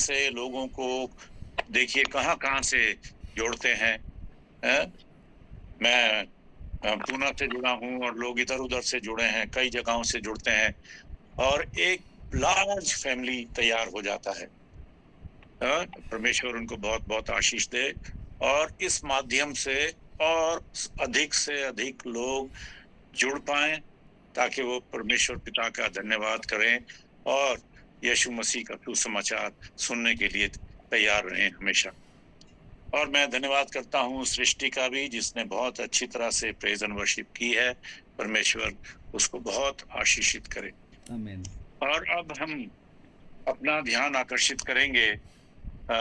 से लोगों को देखिए कहाँ-कहाँ से जोड़ते हैं। मैं पूना से जुड़ा हूँ और लोग इधर-उधर से जुड़े हैं, कई जगहों से जुड़ते हैं और एक लार्ज फैमिली तैयार हो जाता है। परमेश्वर उनको बहुत-बहुत आशीष दे और इस माध्यम से और अधिक से अधिक लोग जुड़ पाएँ ताकि वो परमेश्वर पिता का धन्यवाद करें और यीशु मसीह का सुसमाचार सुनने के लिए तैयार रहें हमेशा। और मैं धन्यवाद करता हूँ सृष्टि का भी जिसने बहुत अच्छी तरह से प्रेज़ एंड वर्शिप की है। परमेश्वर उसको बहुत आशीषित करे। आमीन। और अब हम अपना ध्यान आकर्षित करेंगे अ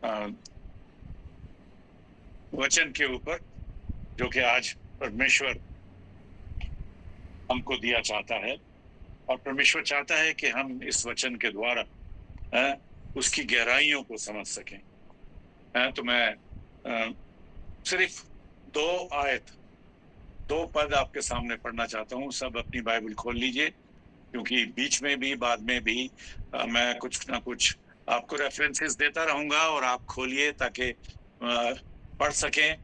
अ, वचन के ऊपर जो कि आज परमेश्वर हमको दिया चाहता है और परमेश्वर चाहता है कि हम इस वचन के द्वारा उसकी गहराइयों को समझ सकें। तो मैं सिर्फ 2 आयत 2 पद आपके सामने पढ़ना चाहता हूँ। सब अपनी बाइबल खोल लीजिए क्योंकि बीच में भी बाद में भी मैं कुछ ना कुछ आपको रेफरेंसेस देता रहूंगा और आप खोलिए ताकि पढ़ सकें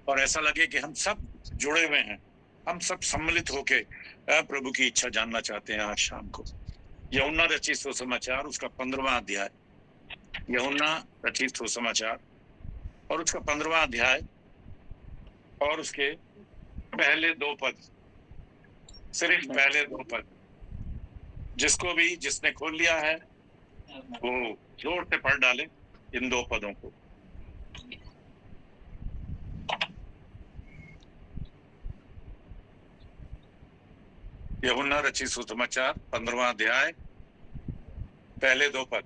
और ऐसा लगे कि हम सब जुड़े हुए हैं, हम सब सम्मिलित होके प्रभु की इच्छा जानना चाहते हैं आज शाम को। यूहन्ना रचित सुसमाचार उसका 15वां अध्याय, यूहन्ना रचित सुसमाचार और उसका 15वां अध्याय और उसके पहले 2 पद, सिर्फ पहले 2 पद। जिसको भी जिसने खोल लिया है वो जोर से पढ़ डाले इन 2 पदों को। यूहन्ना रचित सुसमाचार 15वां अध्याय पहले 2 पद।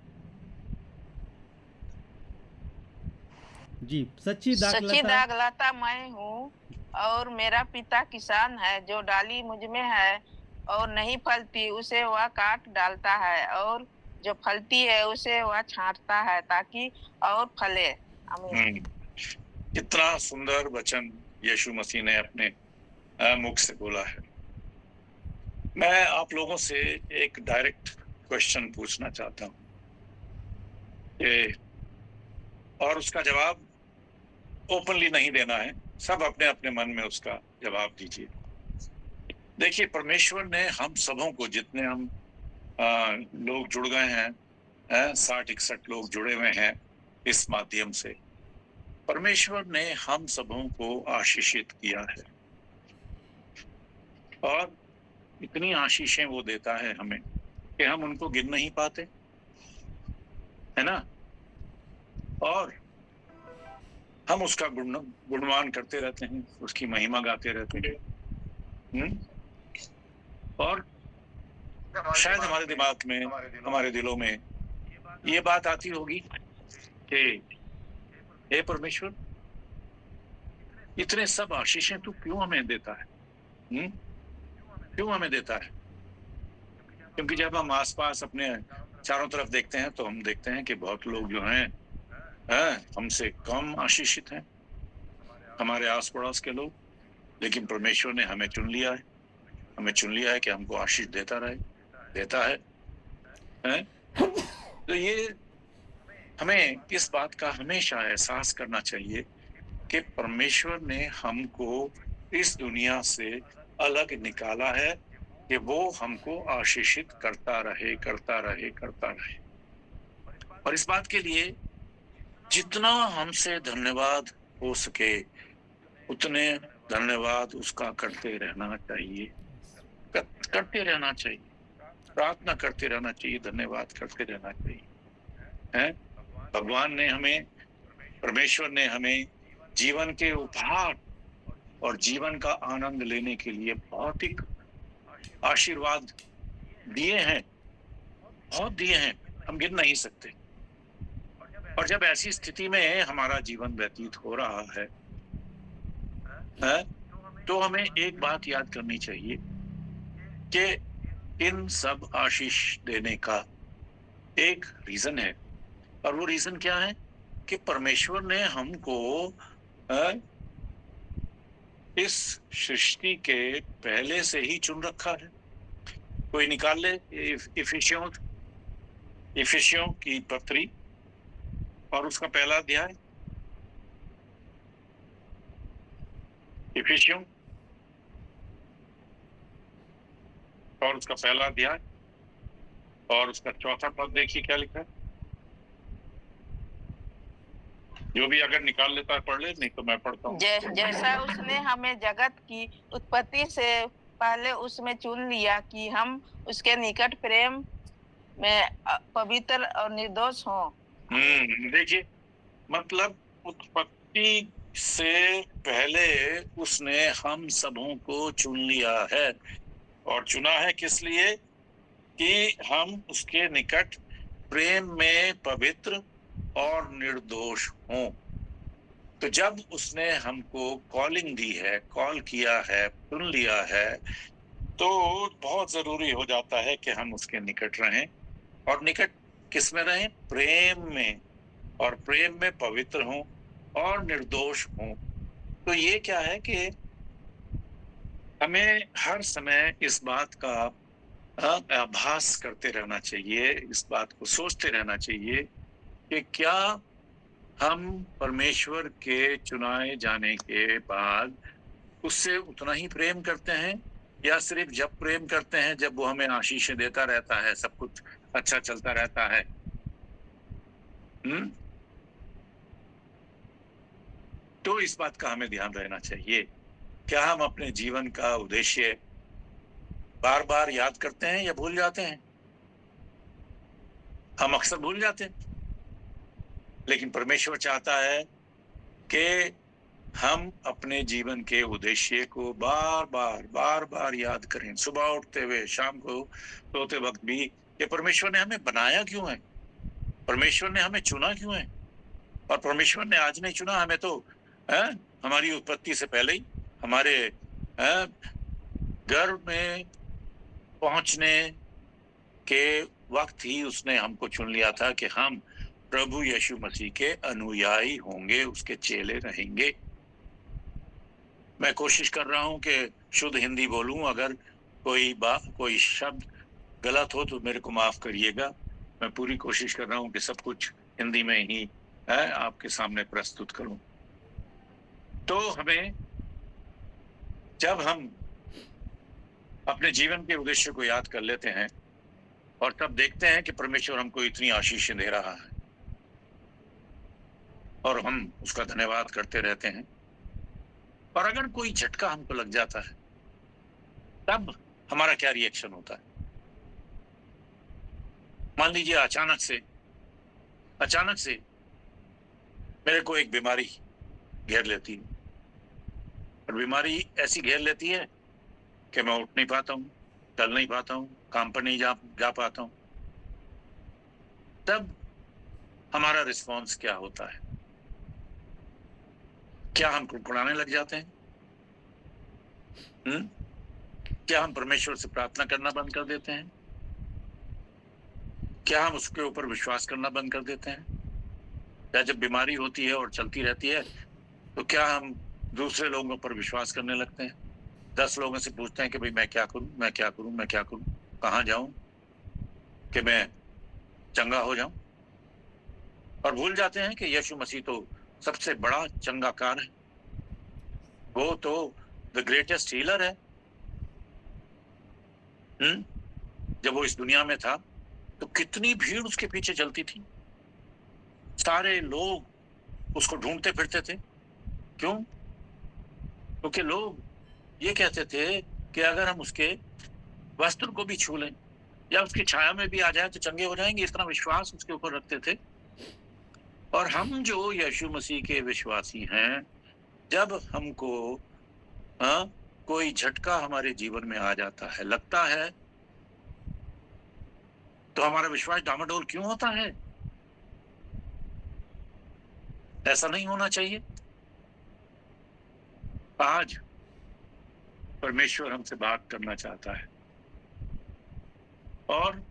जी, सच्ची दाखलता मैं हूँ और मेरा पिता किसान है। जो डाली मुझ में है और नहीं फलती उसे वह काट डालता है और जो फलती है उसे वह छांटता है ताकि और फले। आमीन। कितना सुंदर वचन यीशु मसीह ने अपने मुख से बोला है। मैं आप लोगों से एक डायरेक्ट क्वेश्चन पूछना चाहता हूँ और उसका जवाब ओपनली नहीं देना है, सब अपने अपने मन में उसका जवाब दीजिए। देखिए परमेश्वर ने हम सबों को जितने हम लोग जुड़ गए हैं 60-61 लोग जुड़े हुए हैं इस माध्यम से, परमेश्वर ने हम सबों को आशीषित किया है और इतनी आशीषें वो देता है हमें कि हम उनको गिन नहीं पाते, है ना? और हम उसका गुणगान करते रहते हैं, उसकी महिमा गाते रहते हैं। और शायद हमारे दिमाग में, हमारे दिलों में ये बात आती होगी कि हे परमेश्वर, इतने सब आशीषें तू क्यों हमें देता है? क्यों हमें देता है? क्योंकि जब हम आसपास अपने चारों तरफ देखते हैं तो हम देखते हैं कि बहुत लोग जो हैं हमसे कम आशीषित हैं, हमारे आस पड़ोस के लोग, लेकिन परमेश्वर ने हमें चुन लिया है, हमें चुन लिया है कि हमको आशीष देता है। तो ये हमें इस बात का हमेशा एहसास करना चाहिए कि परमेश्वर ने हमको इस दुनिया से अलग निकाला है कि वो हमको आशीषित करता रहे। और इस बात के लिए जितना हमसे धन्यवाद हो सके उतने धन्यवाद उसका करते रहना चाहिए, प्रार्थना करते रहना चाहिए, धन्यवाद करते रहना चाहिए। भगवान ने हमें, परमेश्वर ने हमें जीवन के उपहार और जीवन का आनंद लेने के लिए भौतिक आशीर्वाद दिए हैं, बहुत दिए हैं, हम गिन नहीं सकते। और जब ऐसी स्थिति में हमारा जीवन व्यतीत हो रहा है तो हमें एक बात याद करनी चाहिए कि इन सब आशीष देने का एक रीजन है। और वो रीजन क्या है कि परमेश्वर ने हमको इस सृष्टि के पहले से ही चुन रखा है। कोई निकाल ले इफिसियों इफिसियों की पत्री और उसका पहला अध्याय, इफिसियों और उसका पहला अध्याय और उसका चौथा पद देखिए क्या लिखा है। जो भी अगर निकाल लेता है पढ़ ले, नहीं तो मैं पढ़ता हूँ। जैसा उसने हमें जगत की उत्पत्ति से पहले उसमें चुन लिया कि हम उसके निकट प्रेम में पवित्र और निर्दोष हों। देखिए, मतलब उत्पत्ति से पहले उसने हम सबों को चुन लिया है, और चुना है किस लिए? कि हम उसके निकट प्रेम में पवित्र और निर्दोष हों। तो जब उसने हमको कॉलिंग दी है, कॉल किया है, चुन लिया है, तो बहुत जरूरी हो जाता है कि हम उसके निकट रहें। और निकट किस में रहें? प्रेम में, और प्रेम में पवित्र हों और निर्दोष हों। तो ये क्या है कि हमें हर समय इस बात का आभास करते रहना चाहिए, इस बात को सोचते रहना चाहिए कि क्या हम परमेश्वर के चुनाए जाने के बाद उससे उतना ही प्रेम करते हैं, या सिर्फ जब प्रेम करते हैं जब वो हमें आशीषें देता रहता है, सब कुछ अच्छा चलता रहता है। तो इस बात का हमें ध्यान रहना चाहिए। क्या हम अपने जीवन का उद्देश्य बार बार याद करते हैं या भूल जाते हैं? हम अक्सर भूल जाते हैं, लेकिन परमेश्वर चाहता है कि हम अपने जीवन के उद्देश्य को बार बार याद करें, सुबह उठते हुए, शाम को सोते वक्त भी। ये परमेश्वर ने हमें बनाया क्यों है, परमेश्वर ने हमें चुना क्यों है। और परमेश्वर ने आज नहीं चुना हमें, तो हमारी उत्पत्ति से पहले ही हमारे घर में पहुंचने के वक्त ही उसने हमको चुन लिया था कि हम प्रभु यीशु मसीह के अनुयायी होंगे, उसके चेले रहेंगे। मैं कोशिश कर रहा हूं कि शुद्ध हिंदी बोलूं, अगर कोई शब्द गलत हो तो मेरे को माफ करिएगा। मैं पूरी कोशिश कर रहा हूं कि सब कुछ हिंदी में ही आपके सामने प्रस्तुत करूं। तो हमें, जब हम अपने जीवन के उद्देश्य को याद कर लेते हैं और तब देखते हैं कि परमेश्वर हमको इतनी आशीषें दे रहा है और हम उसका धन्यवाद करते रहते हैं, और अगर कोई झटका हमको लग जाता है तब हमारा क्या रिएक्शन होता है? मान लीजिए अचानक से मेरे को एक बीमारी घेर लेती है, और बीमारी ऐसी घेर लेती है कि मैं उठ नहीं पाता हूँ, चल नहीं पाता हूँ, काम पर नहीं जा पाता हूँ। तब हमारा रिस्पॉन्स क्या होता है? क्या हम कुड़कुड़ाने लग जाते हैं? क्या हम परमेश्वर से प्रार्थना करना बंद कर देते हैं? क्या हम उसके ऊपर विश्वास करना बंद कर देते हैं? या जब बीमारी होती है और चलती रहती है तो क्या हम दूसरे लोगों पर विश्वास करने लगते हैं? 10 लोगों से पूछते हैं कि भाई मैं क्या करूं, कहाँ जाऊं कि मैं चंगा हो जाऊं, और भूल जाते हैं कि यीशु मसीह तो सबसे बड़ा चंगाकार है, वो तो द ग्रेटेस्ट हीलर है। जब वो इस दुनिया में था तो कितनी भीड़ उसके पीछे चलती थी, सारे लोग उसको ढूंढते फिरते थे। क्यों? क्योंकि लोग ये कहते थे कि अगर हम उसके वस्त्र को भी छू लें या उसकी छाया में भी आ जाए तो चंगे हो जाएंगे। इतना विश्वास उसके ऊपर रखते थे। और हम जो यीशु मसीह के विश्वासी हैं, जब हमको कोई झटका हमारे जीवन में आ जाता है, लगता है, तो हमारा विश्वास डामाडोल क्यों होता है? ऐसा नहीं होना चाहिए। आज परमेश्वर हमसे बात करना चाहता है और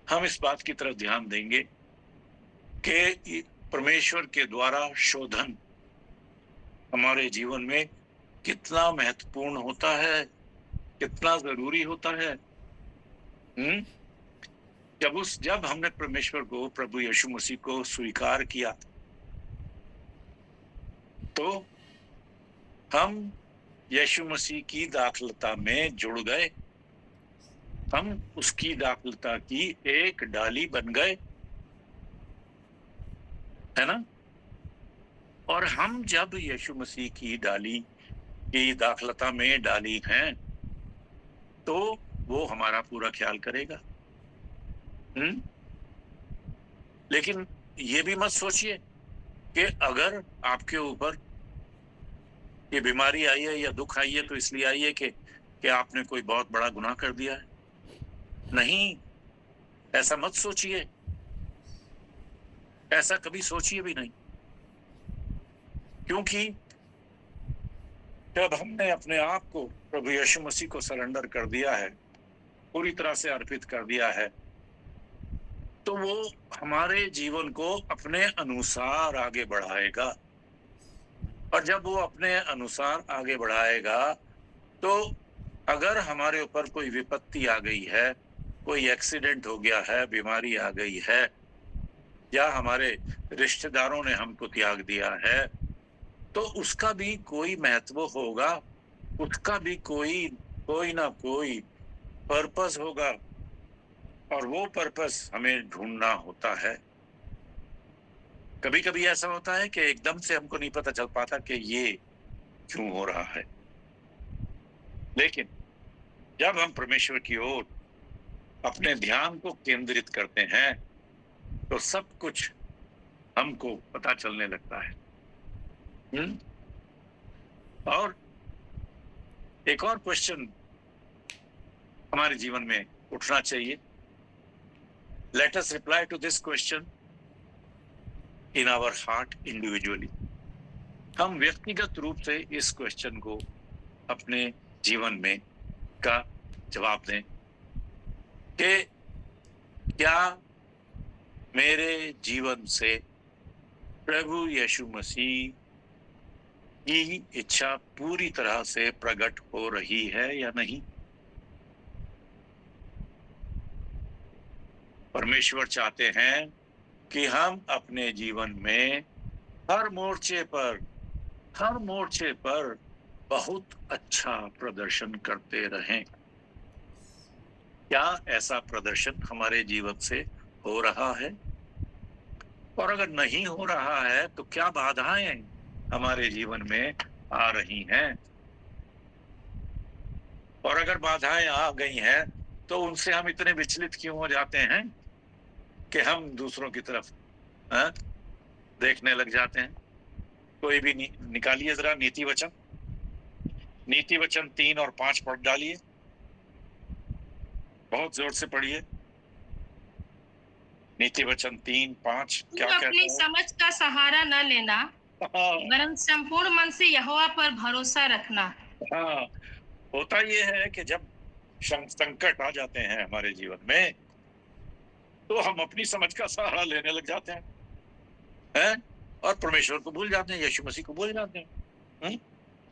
हम इस बात की तरफ ध्यान देंगे कि परमेश्वर के द्वारा शोधन हमारे जीवन में कितना महत्वपूर्ण होता है, कितना जरूरी होता है। जब हमने परमेश्वर को, प्रभु यीशु मसीह को स्वीकार किया, तो हम यीशु मसीह की दाखलता में जुड़ गए। हम उसकी दाखलता की एक डाली बन गए, है ना। और हम जब यीशु मसीह की डाली की दाखलता में डाली हैं, तो वो हमारा पूरा ख्याल करेगा। लेकिन ये भी मत सोचिए कि अगर आपके ऊपर ये बीमारी आई है या दुख आई है तो इसलिए आई है कि आपने कोई बहुत बड़ा गुनाह कर दिया है। नहीं, ऐसा मत सोचिए, ऐसा कभी सोचिए भी नहीं। क्योंकि जब हमने अपने आप को प्रभु यीशु मसीह को सरेंडर कर दिया है, पूरी तरह से अर्पित कर दिया है, तो वो हमारे जीवन को अपने अनुसार आगे बढ़ाएगा। और जब वो अपने अनुसार आगे बढ़ाएगा, तो अगर हमारे ऊपर कोई विपत्ति आ गई है, कोई एक्सीडेंट हो गया है, बीमारी आ गई है, या हमारे रिश्तेदारों ने हमको त्याग दिया है, तो उसका भी कोई महत्व होगा, उसका भी कोई ना कोई पर्पस होगा, और वो पर्पस हमें ढूंढना होता है। कभी कभी ऐसा होता है कि एकदम से हमको नहीं पता चल पाता कि ये क्यों हो रहा है, लेकिन जब हम परमेश्वर की ओर अपने ध्यान को केंद्रित करते हैं, तो सब कुछ हमको पता चलने लगता है। और एक और क्वेश्चन हमारे जीवन में उठना चाहिए। Let us reply to this question in our heart individually. हम व्यक्तिगत रूप से इस क्वेश्चन को अपने जीवन में का जवाब दें कि क्या मेरे जीवन से प्रभु यीशु मसीह की इच्छा पूरी तरह से प्रकट हो रही है या नहीं। परमेश्वर चाहते हैं कि हम अपने जीवन में हर मोर्चे पर बहुत अच्छा प्रदर्शन करते रहें। क्या ऐसा प्रदर्शन हमारे जीवन से हो रहा है? और अगर नहीं हो रहा है तो क्या बाधाएं हमारे जीवन में आ रही हैं? और अगर बाधाएं आ गई हैं तो उनसे हम इतने विचलित क्यों हो जाते हैं कि हम दूसरों की तरफ देखने लग जाते हैं। कोई भी निकालिए जरा नीति वचन 3 और 5 पढ़ डालिए, बहुत जोर से पढ़िए। नीति वचन 3-5 क्या कहता है? अपनी समझ का सहारा न लेना, वरन संपूर्ण मन से यहोवा पर भरोसा रखना। हाँ, होता ये है कि जब संकट आ जाते हैं हमारे जीवन में, तो हम अपनी समझ का सहारा लेने लग जाते हैं और परमेश्वर को भूल जाते हैं, यीशु मसीह को भूल जाते हैं।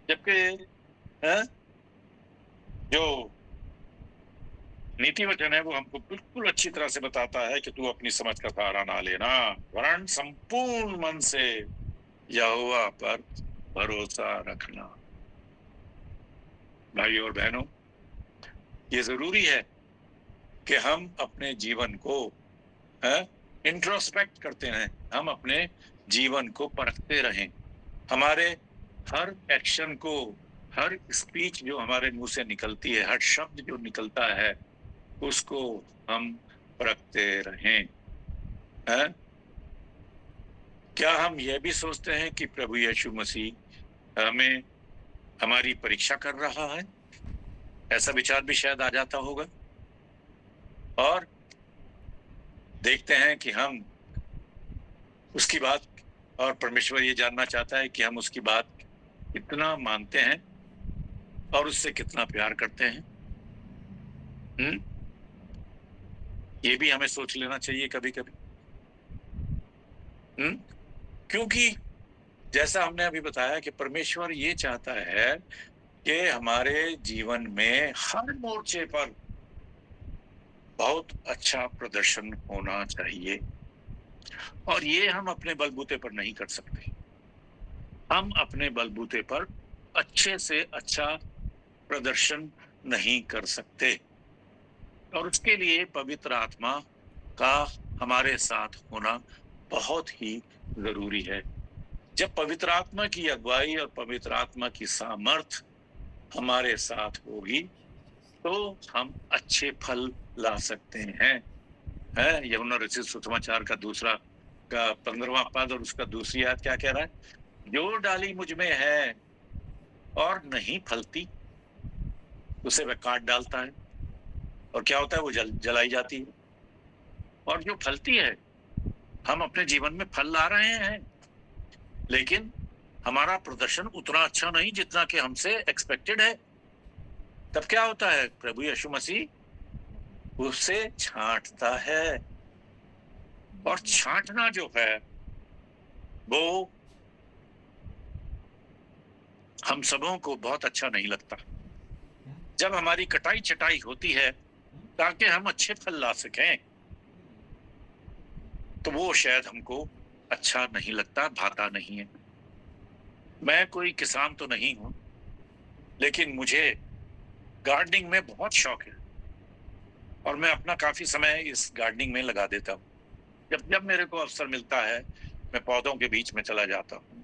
जबकि जो नीति वचन है वो हमको बिल्कुल अच्छी तरह से बताता है कि तू अपनी समझ का सहारा ना लेना, वरन संपूर्ण मन से यहोवा पर भरोसा रखना। भाई और बहनों, ये जरूरी है कि हम अपने जीवन को इंट्रोस्पेक्ट करते रहें, हम अपने जीवन को परखते रहें। हमारे हर एक्शन को, हर स्पीच जो हमारे मुंह से निकलती है, हर शब्द जो निकलता है, उसको हम परखते रहें। क्या हम यह भी सोचते हैं कि प्रभु यीशु मसीह हमें हमारी परीक्षा कर रहा है? ऐसा विचार भी शायद आ जाता होगा। और देखते हैं कि हम उसकी बात, और परमेश्वर ये जानना चाहता है कि हम उसकी बात कितना मानते हैं और उससे कितना प्यार करते हैं। ये भी हमें सोच लेना चाहिए कभी कभी। क्योंकि जैसा हमने अभी बताया कि परमेश्वर ये चाहता है कि हमारे जीवन में हर मोर्चे पर बहुत अच्छा प्रदर्शन होना चाहिए, और ये हम अपने बलबूते पर नहीं कर सकते। हम अपने बलबूते पर अच्छे से अच्छा प्रदर्शन नहीं कर सकते, और उसके लिए पवित्र आत्मा का हमारे साथ होना बहुत ही जरूरी है। जब पवित्र आत्मा की अगुवाई और पवित्र आत्मा की सामर्थ हमारे साथ होगी तो हम अच्छे फल ला सकते हैं। यूहन्ना रचित सुसमाचार का दूसरा का 15वां पद और उसका दूसरी आयत क्या कह रहा है? जो डाली मुझ में है और नहीं फलती उसे वह काट डालता है, और क्या होता है? वो जलाई जाती है। और जो फलती है, हम अपने जीवन में फल ला रहे हैं, लेकिन हमारा प्रदर्शन उतना अच्छा नहीं जितना कि हमसे एक्सपेक्टेड है। तब क्या होता है? प्रभु यीशु मसीह उससे छांटता है, और छांटना जो है वो हम सबों को बहुत अच्छा नहीं लगता। जब हमारी कटाई छटाई होती है ताकि हम अच्छे फल ला सकें, तो वो शायद हमको अच्छा नहीं लगता, भाता नहीं है। मैं कोई किसान तो नहीं हूं, लेकिन मुझे गार्डनिंग में बहुत शौक है, और मैं अपना काफी समय इस गार्डनिंग में लगा देता हूँ। जब जब मेरे को अवसर मिलता है, मैं पौधों के बीच में चला जाता हूँ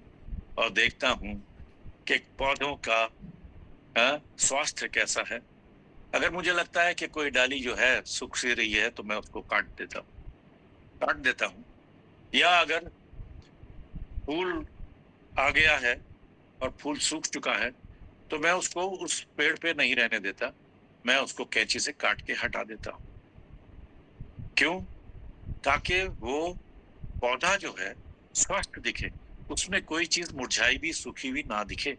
और देखता हूँ कि पौधों का स्वास्थ्य कैसा है। अगर मुझे लगता है कि कोई डाली जो है सूख सी रही है तो मैं उसको काट देता हूँ। या अगर फूल आ गया है और फूल सूख चुका है तो मैं उसको उस पेड़ पे नहीं रहने देता, मैं उसको कैंची से काट के हटा देता हूँ। क्यों? ताकि वो पौधा जो है स्वस्थ दिखे, उसमें कोई चीज मुरझाई भी सूखी हुई ना दिखे।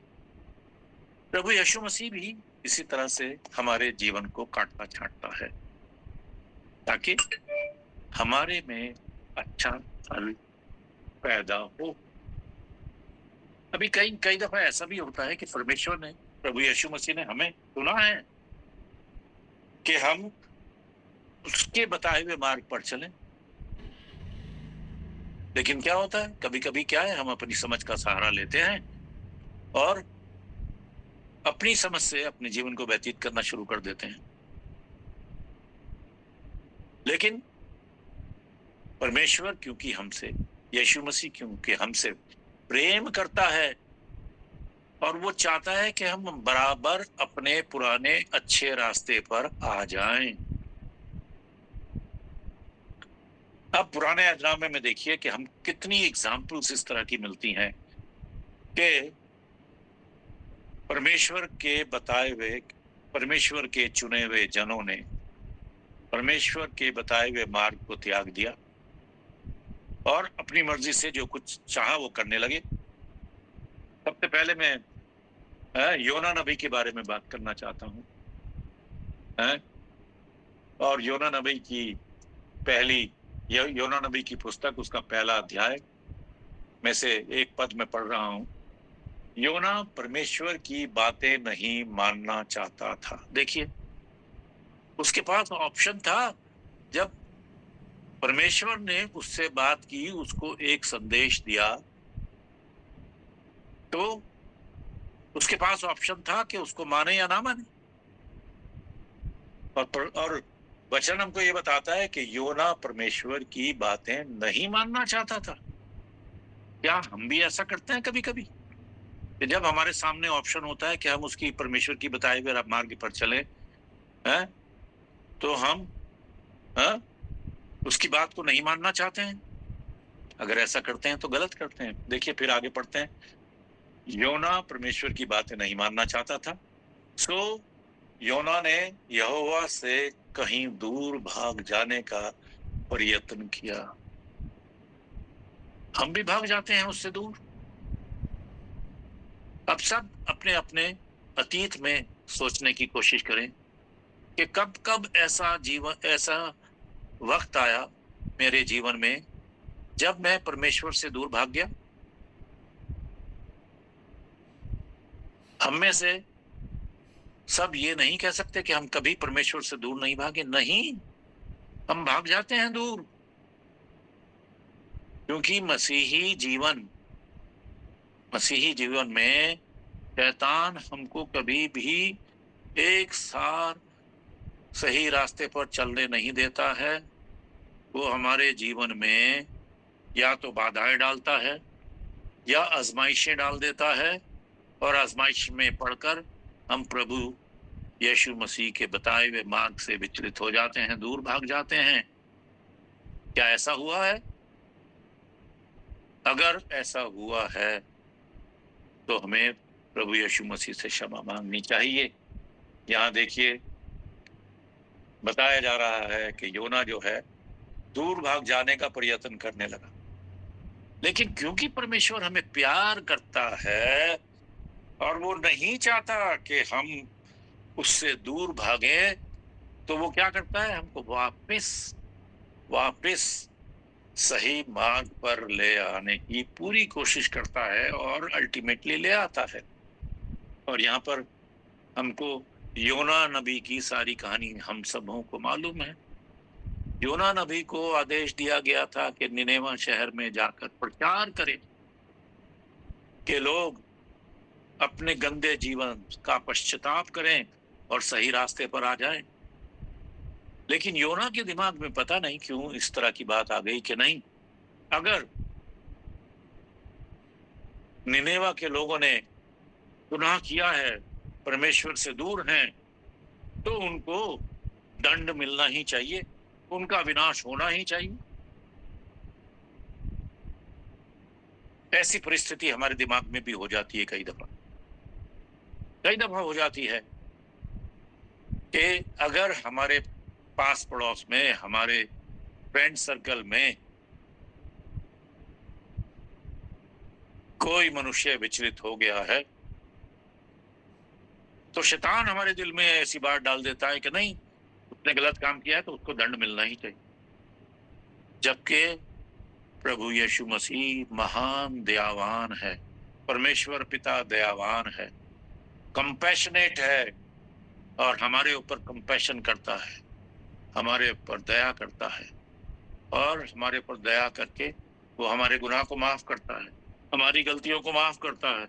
प्रभु यीशु मसीह भी इसी तरह से हमारे जीवन को काटता छांटता है ताकि हमारे में अच्छा फल पैदा हो। अभी कई दफा ऐसा भी होता है कि परमेश्वर ने, प्रभु यीशु मसीह ने हमें सुना है कि हम उसके बताए हुए मार्ग पर चलें, लेकिन क्या होता है कभी कभी क्या है, हम अपनी समझ का सहारा लेते हैं और अपनी समझ से अपने जीवन को व्यतीत करना शुरू कर देते हैं। लेकिन परमेश्वर क्योंकि हमसे, यीशु मसीह क्योंकि हमसे प्रेम करता है और वो चाहता है कि हम बराबर अपने पुराने अच्छे रास्ते पर आ जाएं। अब पुराने अध्याय में देखिए कि हम कितनी एग्जाम्पल्स इस तरह की मिलती हैं कि परमेश्वर के बताए हुए, परमेश्वर के चुने हुए जनों ने परमेश्वर के बताए हुए मार्ग को त्याग दिया और अपनी मर्जी से जो कुछ चाहा वो करने लगे। सबसे पहले मैं योना नबी के बारे में बात करना चाहता हूँ। और योना नबी की योना नबी की पुस्तक, उसका पहला अध्याय में से एक पद में पढ़ रहा हूं। योना परमेश्वर की बातें नहीं मानना चाहता था। देखिए, उसके पास ऑप्शन था। जब परमेश्वर ने उससे बात की, उसको एक संदेश दिया, तो उसके पास ऑप्शन था कि उसको माने या ना माने। और वचन हमको ये बताता है कि योना परमेश्वर की बातें नहीं मानना चाहता था। क्या हम भी ऐसा करते हैं कभी कभी कि जब हमारे सामने ऑप्शन होता है कि हम उसकी, परमेश्वर की बताए हुए मार्ग पर चले, तो हम उसकी बात को नहीं मानना चाहते हैं? अगर ऐसा करते हैं तो गलत करते हैं। देखिए फिर आगे पढ़ते हैं। योना परमेश्वर की बातें नहीं मानना चाहता था, सो योना ने यहोवा से कहीं दूर भाग जाने का प्रयत्न किया। हम भी भाग जाते हैं उससे दूर। अब सब अपने अपने अतीत में सोचने की कोशिश करें कि कब कब ऐसा वक्त आया मेरे जीवन में जब मैं परमेश्वर से दूर भाग गया। हम में से सब ये नहीं कह सकते कि हम कभी परमेश्वर से दूर नहीं भागे। नहीं, हम भाग जाते हैं दूर, क्योंकि मसीही जीवन में शैतान हमको कभी भी एक सार सही रास्ते पर चलने नहीं देता है। वो हमारे जीवन में या तो बाधाएं डालता है या आजमाइशें डाल देता है, और आजमाइश में पड़कर हम प्रभु यीशु मसीह के बताए हुए मार्ग से विचलित हो जाते हैं, दूर भाग जाते हैं। क्या ऐसा हुआ है? अगर ऐसा हुआ है तो हमें प्रभु यीशु मसीह से क्षमा मांगनी चाहिए। यहाँ देखिए, बताया जा रहा है कि योना जो है दूर भाग जाने का प्रयत्न करने लगा, लेकिन क्योंकि परमेश्वर हमें प्यार करता है और वो नहीं चाहता कि हम उससे दूर भागें, तो वो क्या करता है? हमको वापस सही मार्ग पर ले आने की पूरी कोशिश करता है और अल्टीमेटली ले आता है। और यहाँ पर हमको योना नबी की सारी कहानी हम सबों को मालूम है। योना नबी को आदेश दिया गया था कि निनेवा शहर में जाकर प्रचार करें कि लोग अपने गंदे जीवन का पश्चाताप करें और सही रास्ते पर आ जाएं। लेकिन योना के दिमाग में पता नहीं क्यों इस तरह की बात आ गई कि नहीं, अगर निनेवा के लोगों ने गुनाह किया है, परमेश्वर से दूर हैं, तो उनको दंड मिलना ही चाहिए, उनका विनाश होना ही चाहिए। ऐसी परिस्थिति हमारे दिमाग में भी हो जाती है, कई दफा हो जाती है कि अगर हमारे पास पड़ोस में, हमारे फ्रेंड सर्कल में कोई मनुष्य विचलित हो गया है, तो शैतान हमारे दिल में ऐसी बात डाल देता है कि नहीं, उसने गलत काम किया है तो उसको दंड मिलना ही चाहिए। जबकि प्रभु यीशु मसीह महान दयावान है, परमेश्वर पिता दयावान है, कंपैशनेट है, और हमारे ऊपर कंपैशन करता है, हमारे ऊपर दया करता है, और हमारे ऊपर दया करके वो हमारे गुनाह को माफ करता है, हमारी गलतियों को माफ करता है,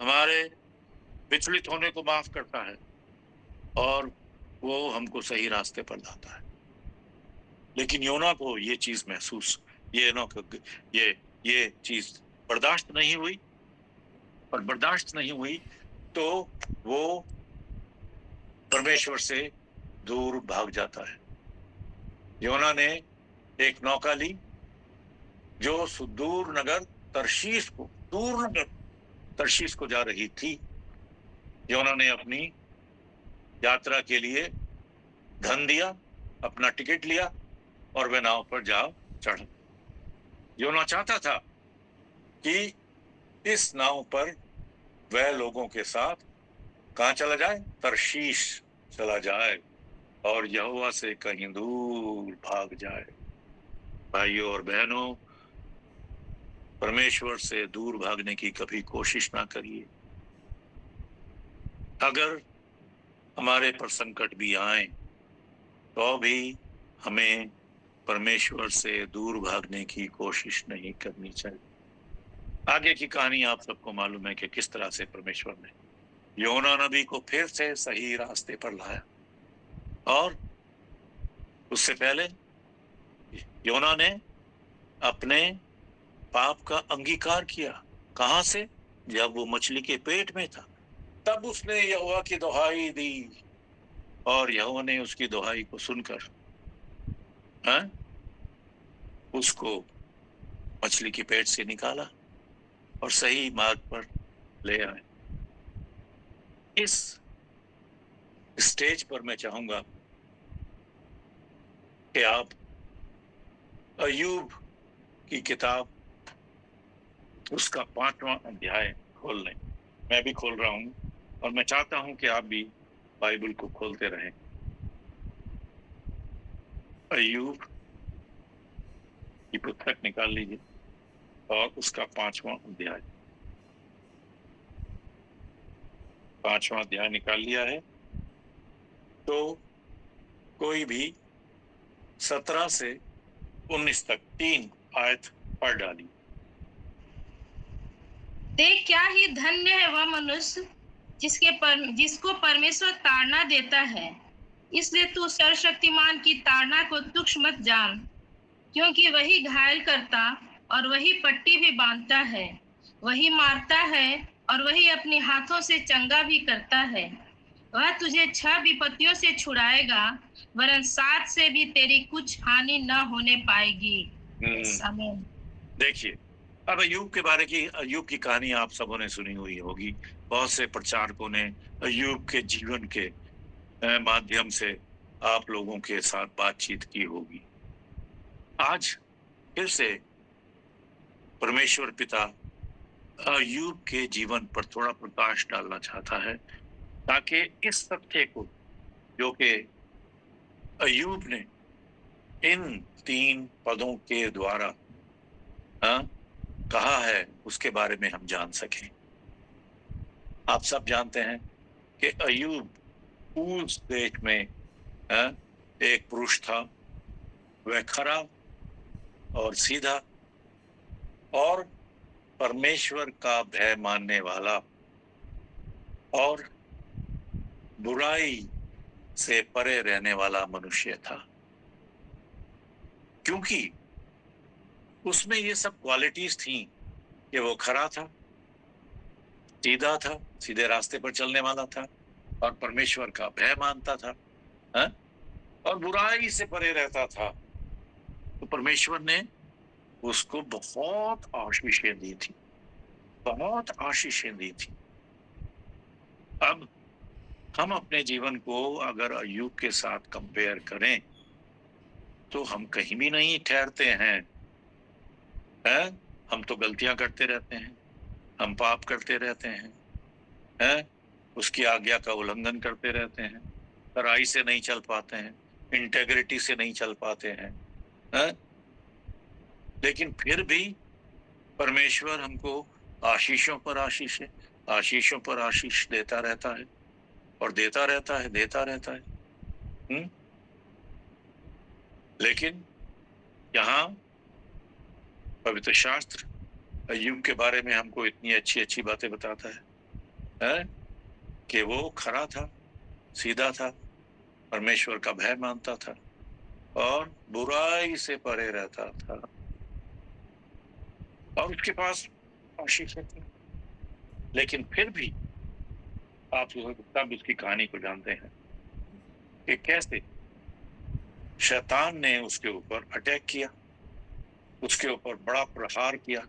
हमारे विचलित होने को माफ करता है, और वो हमको सही रास्ते पर लाता है। लेकिन योना को ये चीज ये चीज बर्दाश्त नहीं हुई, और बर्दाश्त नहीं हुई तो वो परमेश्वर से दूर भाग जाता है। योना ने एक नौका ली जो सुदूर नगर तर्शीश को जा रही थी। योना ने अपनी यात्रा के लिए धन दिया, अपना टिकट लिया, और वह नाव पर जा चढ़ा। योना चाहता था कि इस नाव पर वह लोगों के साथ कहां चला जाए? तर्शीश चला जाए और यहोवा से कहीं दूर भाग जाए। भाइयों और बहनों, परमेश्वर से दूर भागने की कभी कोशिश ना करिए। अगर हमारे पर संकट भी आए तो भी हमें परमेश्वर से दूर भागने की कोशिश नहीं करनी चाहिए। आगे की कहानी आप सबको मालूम है कि किस तरह से परमेश्वर ने योना नबी को फिर से सही रास्ते पर लाया। और उससे पहले योना ने अपने पाप का अंगीकार किया। कहां से? जब वो मछली के पेट में था, तब उसने यहोवा की दुहाई दी, और यहोवा ने उसकी दुहाई को सुनकर उसको मछली के पेट से निकाला और सही मार्ग पर ले आए। इस स्टेज पर मैं चाहूंगा कि आप अय्यूब की किताब उसका 5वां अध्याय खोल लें। मैं भी खोल रहा हूं और मैं चाहता हूं कि आप भी बाइबल को खोलते रहें। अय्यूब की पुस्तक निकाल लीजिए और उसका 5वां अध्याय निकाल लिया है तो कोई भी 17 से 19 तक 3 आयत पढ़ डाली। देख क्या ही धन्य है वह मनुष्य जिसको परमेश्वर ताड़ना देता है। इसलिए तू सर्वशक्तिमान की ताड़ना को तुच्छ मत जान, क्योंकि वही घायल करता और वही पट्टी भी बांधता है, वही मारता है और वही अपने हाथों से चंगा भी करता है। वह तुझे 6 विपत्तियों से छुड़ाएगा, वरन 7 से भी तेरी कुछ हानि न होने पाएगी। आमीन। देखिए, अब अय्यूब की कहानी आप सबों ने सुनी हुई होगी। बहुत से प्रचारकों ने अय्यूब के जीवन के माध्यम से आप लोगों के साथ बातचीत की होगी। आज फिर से परमेश्वर पिता अय्यूब के जीवन पर थोड़ा प्रकाश डालना चाहता है, ताकि इस तथ्य को जो कि अय्यूब ने इन 3 पदों के द्वारा कहा है, उसके बारे में हम जान सकें। आप सब जानते हैं कि अय्यूब उस देश में एक पुरुष था। वह खरा और सीधा और परमेश्वर का भय मानने वाला और बुराई से परे रहने वाला मनुष्य था, क्योंकि उसमें ये सब क्वालिटीज थी कि वो खरा था, सीधा था, सीधे रास्ते पर चलने वाला था और परमेश्वर का भय मानता था, और बुराई से परे रहता था। तो परमेश्वर ने उसको बहुत आशीषें दी थी, बहुत आशीषें दी थी। अब हम अपने जीवन को अगर अय्यूब के साथ कंपेयर करें तो हम कहीं भी नहीं ठहरते हैं। हम तो गलतियां करते रहते हैं, हम पाप करते रहते हैं, उसकी आज्ञा का उल्लंघन करते रहते हैं, सच्चाई से नहीं चल पाते हैं, इंटेग्रिटी से नहीं चल पाते हैं, लेकिन फिर भी परमेश्वर हमको आशीषों पर आशीष देता रहता है और देता रहता है। लेकिन यहाँ पवित्र शास्त्र अय्यूब के बारे में हमको इतनी अच्छी बातें बताता है कि वो खरा था, सीधा था, परमेश्वर का भय मानता था और बुराई से परे रहता था, और उसके पास आशीष थी। लेकिन फिर भी आप सब उसकी कहानी को जानते हैं कि कैसे शैतान ने उसके ऊपर अटैक किया, उसके ऊपर बड़ा प्रहार किया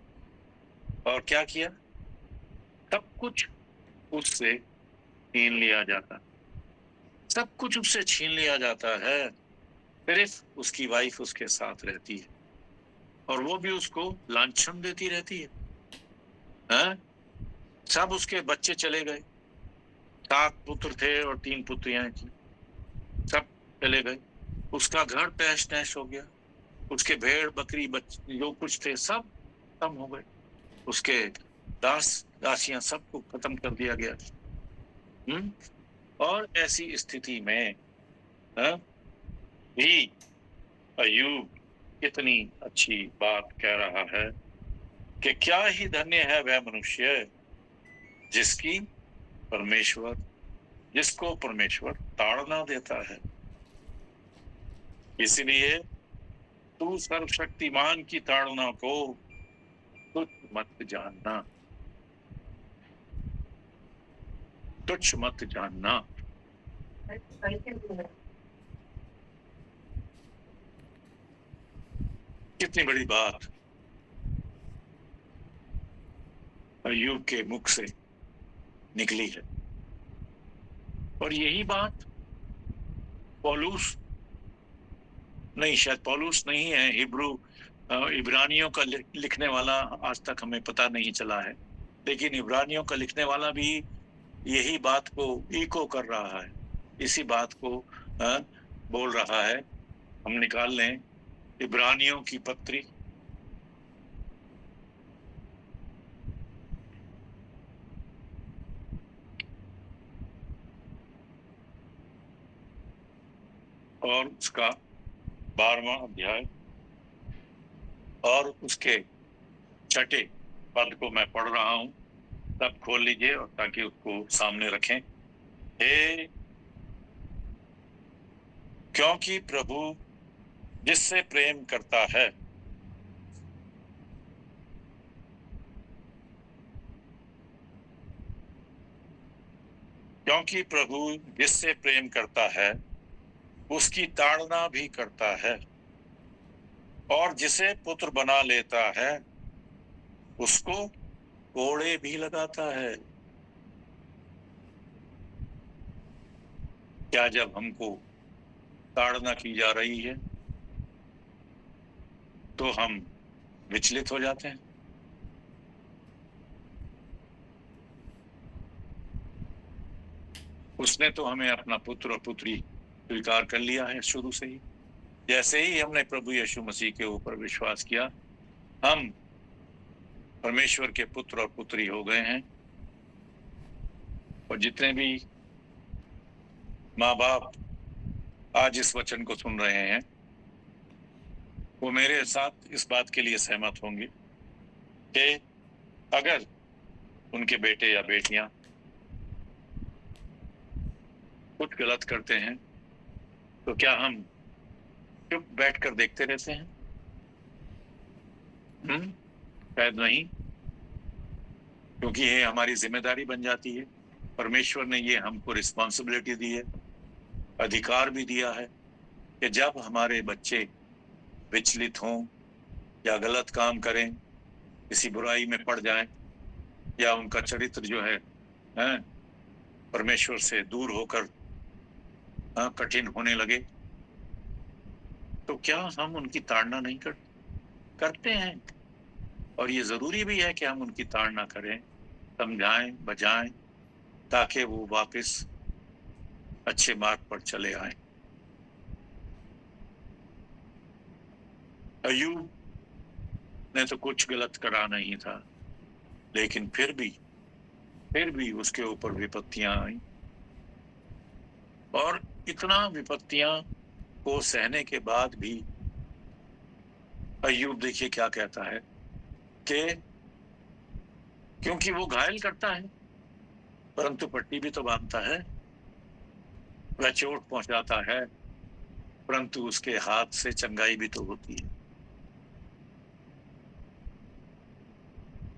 और क्या किया, सब कुछ उससे छीन लिया जाता, सब कुछ उससे छीन लिया जाता है। सिर्फ उसकी वाइफ उसके साथ रहती है और वो भी उसको लांछन देती रहती है। सब उसके बच्चे चले गए, 7 पुत्र थे और 3 पुत्रियां थी, सब चले गए। उसका घर तहस नहस हो गया, उसके भेड़ बकरी बच्चे जो कुछ थे सब खत्म हो गए, उसके दास दासियां सबको खत्म कर दिया गया। और ऐसी स्थिति में भी अय्यूब कितनी अच्छी बात कह रहा है कि क्या ही धन्य है वह मनुष्य जिसको परमेश्वर ताड़ना देता है। इसलिए तू सर्वशक्तिमान की ताड़ना को तुच्छ मत जानना, तुच्छ मत जानना। कितनी बड़ी बात अय्यूब के मुख से निकली है, और यही बात पौलुस नहीं, शायद पौलुस नहीं है, इब्रानियों का लिखने वाला आज तक हमें पता नहीं चला है, लेकिन इब्रानियों का लिखने वाला भी यही बात को इको कर रहा है, इसी बात को बोल रहा है। हम निकाल लें इब्रानियों की पत्री, और उसका 12वां अध्याय और उसके 6 पद को मैं पढ़ रहा हूं। तब खोल लीजिए और ताकि उसको सामने रखें। हे, क्योंकि प्रभु जिससे प्रेम करता है क्योंकि प्रभु जिससे प्रेम करता है उसकी ताड़ना भी करता है, और जिसे पुत्र बना लेता है उसको कोड़े भी लगाता है। क्या जब हमको ताड़ना की जा रही है तो हम विचलित हो जाते हैं? उसने तो हमें अपना पुत्र और पुत्री स्वीकार कर लिया है शुरू से ही। जैसे ही हमने प्रभु यीशु मसीह के ऊपर विश्वास किया, हम परमेश्वर के पुत्र और पुत्री हो गए हैं। और जितने भी माँ बाप आज इस वचन को सुन रहे हैं, वो मेरे साथ इस बात के लिए सहमत होंगे कि अगर उनके बेटे या बेटियां कुछ गलत करते हैं तो क्या हम चुप बैठकर देखते रहते हैं? शायद नहीं, क्योंकि ये हमारी जिम्मेदारी बन जाती है। परमेश्वर ने ये हमको रिस्पॉन्सिबिलिटी दी है, अधिकार भी दिया है कि जब हमारे बच्चे विचलित हों या गलत काम करें, किसी बुराई में पड़ जाएं, या उनका चरित्र जो है परमेश्वर से दूर होकर कठिन होने लगे, तो क्या हम उनकी ताड़ना नहीं करते हैं? और ये जरूरी भी है कि हम उनकी ताड़ना करें, समझाएं, बजाएं, ताकि वो वापस अच्छे मार्ग पर चले आए। अय्यूब ने तो कुछ गलत करा नहीं था, लेकिन फिर भी उसके ऊपर विपत्तियां आई, और इतना विपत्तियां को सहने के बाद भी अय्यूब देखिए क्या कहता है कि क्योंकि वो घायल करता है परंतु पट्टी भी तो बांधता है, वह चोट पहुंचाता है परंतु उसके हाथ से चंगाई भी तो होती है।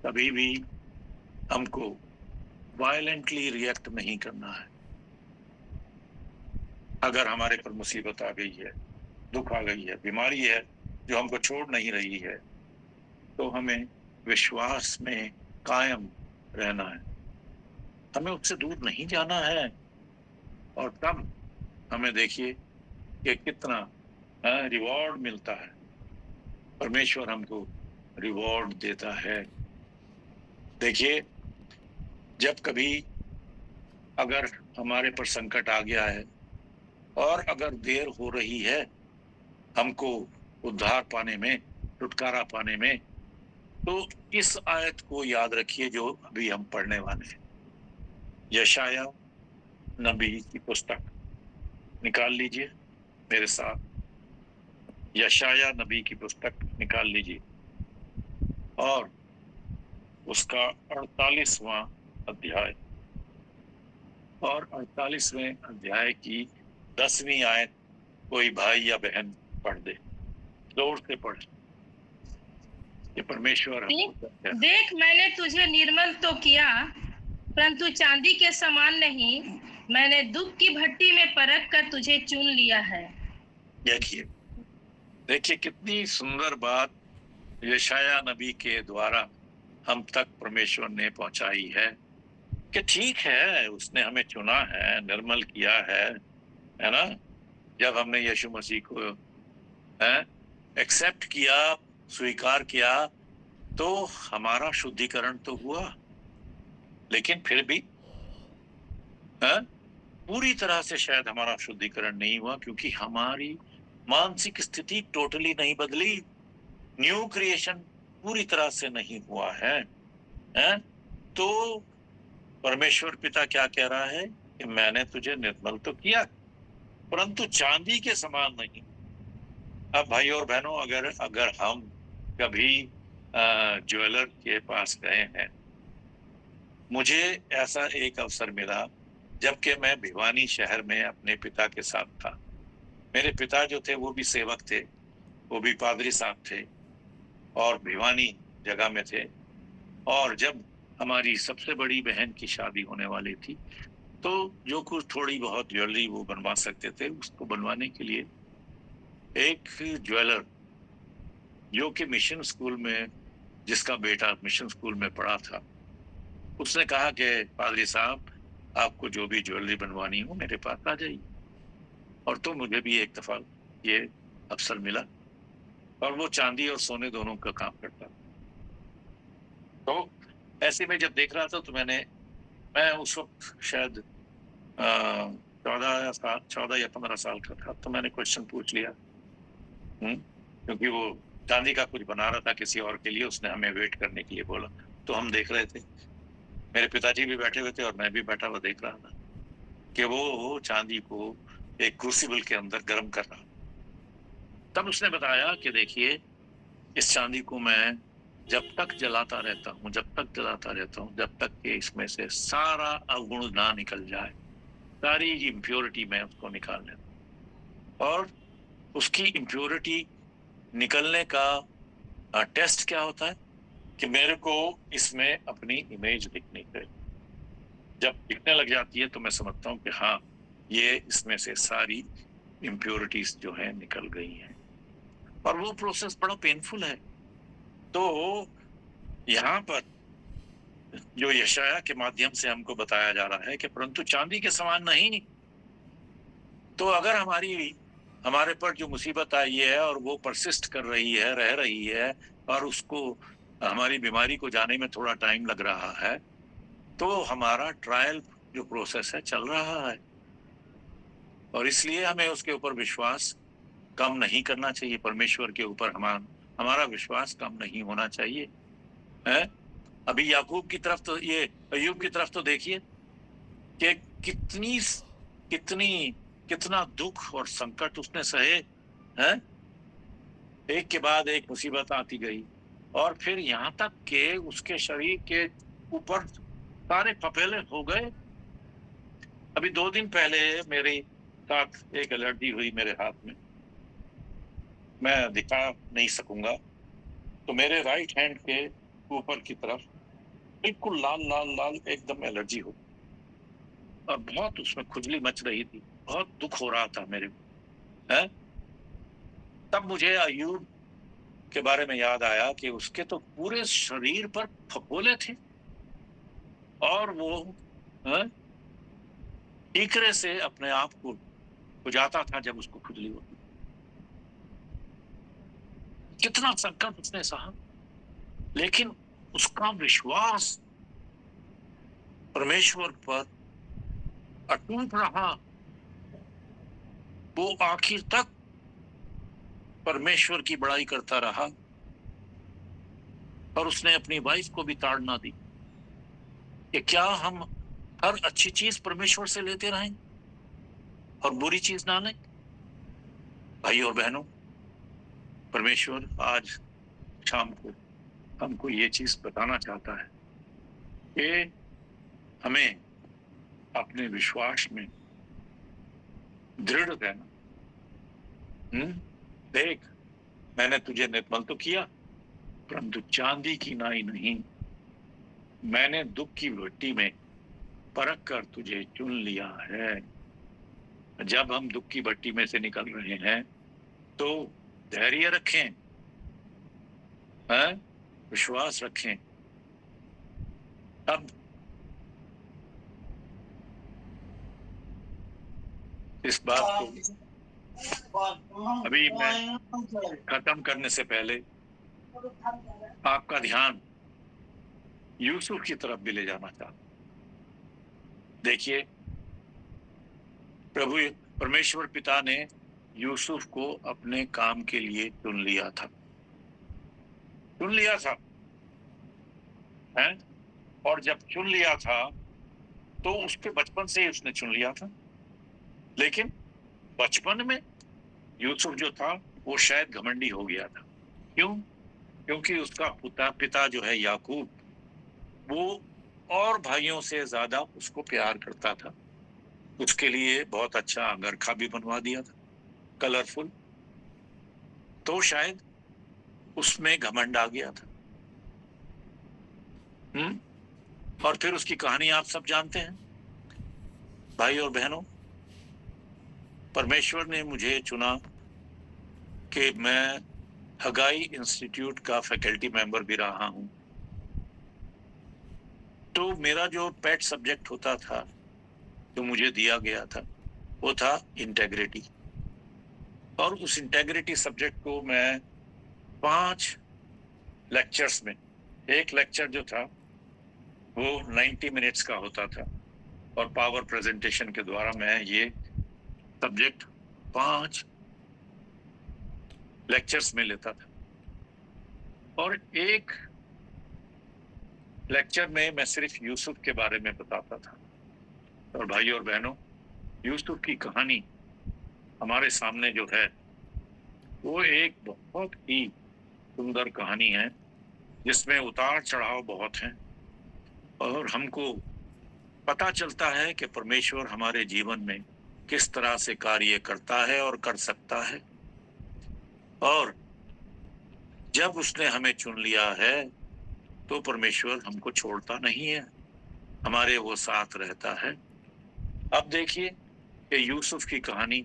कभी भी हमको वायलेंटली रिएक्ट नहीं करना है। अगर हमारे पर मुसीबत आ गई है, दुख आ गई है, बीमारी है जो हमको छोड़ नहीं रही है, तो हमें विश्वास में कायम रहना है, हमें उससे दूर नहीं जाना है। और तब हमें देखिए कि कितना रिवॉर्ड मिलता है। परमेश्वर हमको रिवॉर्ड देता है। देखिए, जब कभी अगर हमारे पर संकट आ गया है और अगर देर हो रही है हमको उद्धार पाने में, छुटकारा पाने में, तो इस आयत को याद रखिए जो अभी हम पढ़ने वाले हैं। यशाया नबी की पुस्तक निकाल लीजिए मेरे साथ। यशाया नबी की पुस्तक निकाल लीजिए और उसका 48वां अध्याय, और 48वें अध्याय की 10वीं आयत कोई भाई या बहन पढ़ दे, जोर से पढ़। ये परमेश्वर देख मैंने तुझे निर्मल तो किया परंतु चांदी के समान नहीं, मैंने दुख की भट्टी में परख कर तुझे चुन लिया है। देखिए कितनी सुंदर बात यशाया नबी के द्वारा हम तक परमेश्वर ने पहुंचाई है कि ठीक है, उसने हमें चुना है, निर्मल किया है ना। जब हमने यीशु मसीह को एक्सेप्ट किया, स्वीकार किया, तो हमारा शुद्धिकरण तो हुआ, लेकिन फिर भी पूरी तरह से शायद हमारा शुद्धिकरण नहीं हुआ, क्योंकि हमारी मानसिक स्थिति टोटली नहीं बदली, न्यू क्रिएशन पूरी तरह से नहीं हुआ है। तो परमेश्वर पिता क्या कह रहा है कि मैंने तुझे निर्मल तो किया परंतु चांदी के समान नहीं, अब भाई और बहनों, अगर अगर हम कभी ज्वेलर के पास गए हैं, मुझे ऐसा एक अवसर मिला जबकि मैं भिवानी शहर में अपने पिता के साथ था। मेरे पिता जो थे वो भी सेवक थे, वो भी पादरी साहब थे और भिवानी जगह में थे। और जब हमारी सबसे बड़ी बहन की शादी होने वाली थी, तो जो कुछ थोड़ी बहुत ज्वेलरी वो बनवा सकते थे, उसको बनवाने के लिए एक ज्वेलर जो कि मिशन स्कूल में, जिसका बेटा मिशन स्कूल में पढ़ा था, उसने कहा कि पादरी साहब, आपको जो भी ज्वेलरी बनवानी हो मेरे पास आ जाइए। और तो मुझे भी एक दफा ये अवसर मिला, और वो चांदी और सोने दोनों का काम करता। तो ऐसे में जब देख रहा था, तो मैं उस वक्त शायद 14 या 15 साल का था। तो मैंने क्वेश्चन पूछ लिया, क्योंकि वो चांदी का कुछ बना रहा था किसी और के लिए, उसने हमें वेट करने के लिए बोला। तो हम देख रहे थे, मेरे पिताजी भी बैठे हुए थे और मैं भी बैठा हुआ देख रहा था कि वो चांदी को एक क्रूसिबल के अंदर गर्म कर रहा। तब उसने बताया कि देखिए, इस चांदी को मैं जब तक जलाता रहता हूँ, जब तक कि इसमें से सारा अवगुण ना निकल जाए, सारी इम्प्योरिटी मैं उसको निकाल लेता। और उसकी इम्प्योरिटी निकलने का टेस्ट क्या होता है कि मेरे को इसमें अपनी इमेज दिखनी चाहिए। जब दिखने लग जाती है तो मैं समझता हूँ कि हाँ, ये इसमें से सारी इम्प्योरिटीज जो है निकल गई हैं। और वो प्रोसेस बड़ा पेनफुल है। तो यहाँ पर जो यशाया के माध्यम से हमको बताया जा रहा है कि परंतु चांदी के समान नहीं। तो अगर हमारे पर जो मुसीबत आई है और वो परसिस्ट कर रही है, रह रही है, और उसको हमारी बीमारी को जाने में थोड़ा टाइम लग रहा है, तो हमारा ट्रायल जो प्रोसेस है चल रहा है। और इसलिए हमें उसके ऊपर विश्वास कम नहीं करना चाहिए। परमेश्वर के ऊपर हमारा विश्वास कम नहीं होना चाहिए है। अभी याकूब की तरफ तो, ये अय्यूब की तरफ तो देखिए कि कितना दुख और संकट उसने सहे हैं। एक के बाद एक मुसीबत आती गई, और फिर यहाँ तक के उसके शरीर के ऊपर सारे फफेले हो गए। अभी 2 दिन पहले मेरे साथ एक एलर्जी हुई मेरे हाथ में, मैं दिखा नहीं सकूंगा। तो मेरे राइट हैंड के ऊपर की तरफ बिल्कुल लाल एकदम एलर्जी हो, और बहुत उसमें खुजली मच रही थी, बहुत दुख हो रहा था मेरे को है। तब मुझे अय्यूब के बारे में याद आया कि उसके तो पूरे शरीर पर फफोले थे, और वो टीकरे से अपने आप को बुझाता था जब उसको खुजली होती। कितना संकट उसने सहा, लेकिन उसका विश्वास परमेश्वर पर अटूट रहा। वो आखिर तक परमेश्वर की बड़ाई करता रहा, और उसने अपनी वाइफ को भी ताड़ना दी कि क्या हम हर अच्छी चीज परमेश्वर से लेते रहें और बुरी चीज ना लें। भाई और बहनों, परमेश्वर आज शाम को हमको ये चीज बताना चाहता है कि हमें अपने विश्वास में दृढ़ रहना। देख, मैंने तुझे निर्मल तो किया, परंतु चांदी की नाई नहीं। मैंने दुख की भट्टी में परख कर तुझे चुन लिया है। जब हम दुख की भट्टी में से निकल रहे हैं तो धैर्य रखें, विश्वास रखें। अब इस बात को अभी मैं खत्म करने से पहले आपका ध्यान यूसुफ की तरफ भी ले जाना चाहता। देखिए, प्रभु परमेश्वर पिता ने यूसुफ को अपने काम के लिए चुन लिया था हैं? और जब चुन लिया था तो उसके बचपन से ही उसने चुन लिया था। लेकिन बचपन में यूसुफ जो था वो शायद घमंडी हो गया था। क्यों? क्योंकि उसका पिता जो है याकूब, वो और भाइयों से ज्यादा उसको प्यार करता था। उसके लिए बहुत अच्छा अंगरखा भी बनवा दिया था, कलरफुल। तो शायद उसमें घमंड आ गया था। और फिर उसकी कहानी आप सब जानते हैं। भाई और बहनों, परमेश्वर ने मुझे चुना कि मैं हगाई इंस्टीट्यूट का फैकल्टी मेंबर भी रहा हूं। तो मेरा जो पेट सब्जेक्ट होता था, जो मुझे दिया गया था, वो था इंटेग्रिटी। और उस इंटेग्रिटी सब्जेक्ट को मैं 5 लेक्चर्स में, एक लेक्चर जो था वो 90 मिनट्स का होता था, और पावर प्रेजेंटेशन के द्वारा मैं ये सब्जेक्ट 5 लेक्चर्स में लेता था। और एक लेक्चर में मैं सिर्फ यूसुफ के बारे में बताता था। और भाई और बहनों, यूसुफ की कहानी हमारे सामने जो है, वो एक बहुत ही सुंदर कहानी है, जिसमें उतार चढ़ाव बहुत हैं। और हमको पता चलता है कि परमेश्वर हमारे जीवन में किस तरह से कार्य करता है और कर सकता है। और जब उसने हमें चुन लिया है, तो परमेश्वर हमको छोड़ता नहीं है, हमारे वो साथ रहता है। अब देखिए कि यूसुफ की कहानी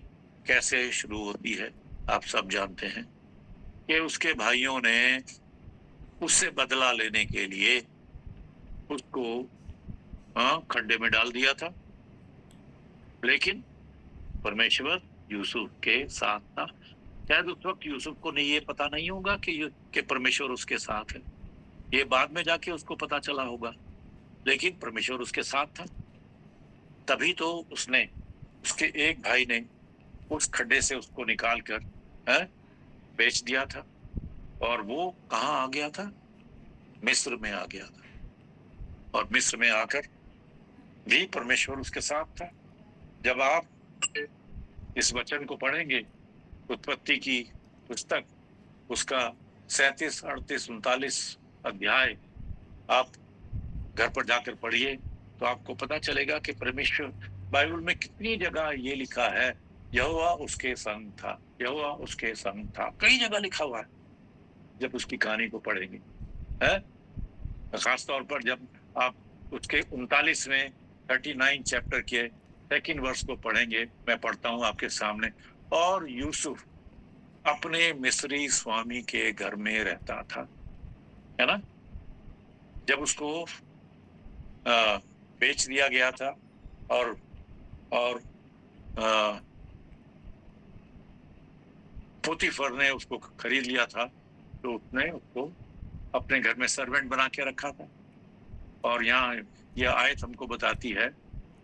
कैसे शुरू होती है। आप सब जानते हैं कि उसके भाइयों ने उससे बदला लेने के लिए उसको खड्डे में डाल दिया था, लेकिन परमेश्वर यूसुफ के साथ था। शायद उस वक्त यूसुफ को नहीं ये पता नहीं होगा कि परमेश्वर उसके साथ है, ये बाद में जाके उसको पता चला होगा, लेकिन परमेश्वर उसके साथ था। तभी तो उसके एक भाई ने उस खड्डे से उसको निकाल कर बेच दिया था। और वो कहाँ आ गया था? मिस्र में आ गया था। और मिस्र में आकर भी परमेश्वर उसके साथ था। जब आप इस वचन को पढ़ेंगे, उत्पत्ति की पुस्तक, उसका 37, 38, 39 अध्याय आप घर पर जाकर पढ़िए, तो आपको पता चलेगा कि परमेश्वर, बाइबल में कितनी जगह ये लिखा है, यहोवा उसके संग था, यहोवा उसके संग था। कई जगह लिखा हुआ है जब उसकी कहानी को पढ़ेंगे, है खास तौर पर जब आप उसके 39वें 39 चैप्टर के 2nd वर्ष को पढ़ेंगे। मैं पढ़ता हूं आपके सामने। और यूसुफ अपने मिस्री स्वामी के घर में रहता था, है ना। जब उसको बेच दिया गया था और पोतीफर ने उसको खरीद लिया था, तो उसने उसको अपने घर में सर्वेंट बना के रखा था। और यहाँ यह आयत हमको बताती है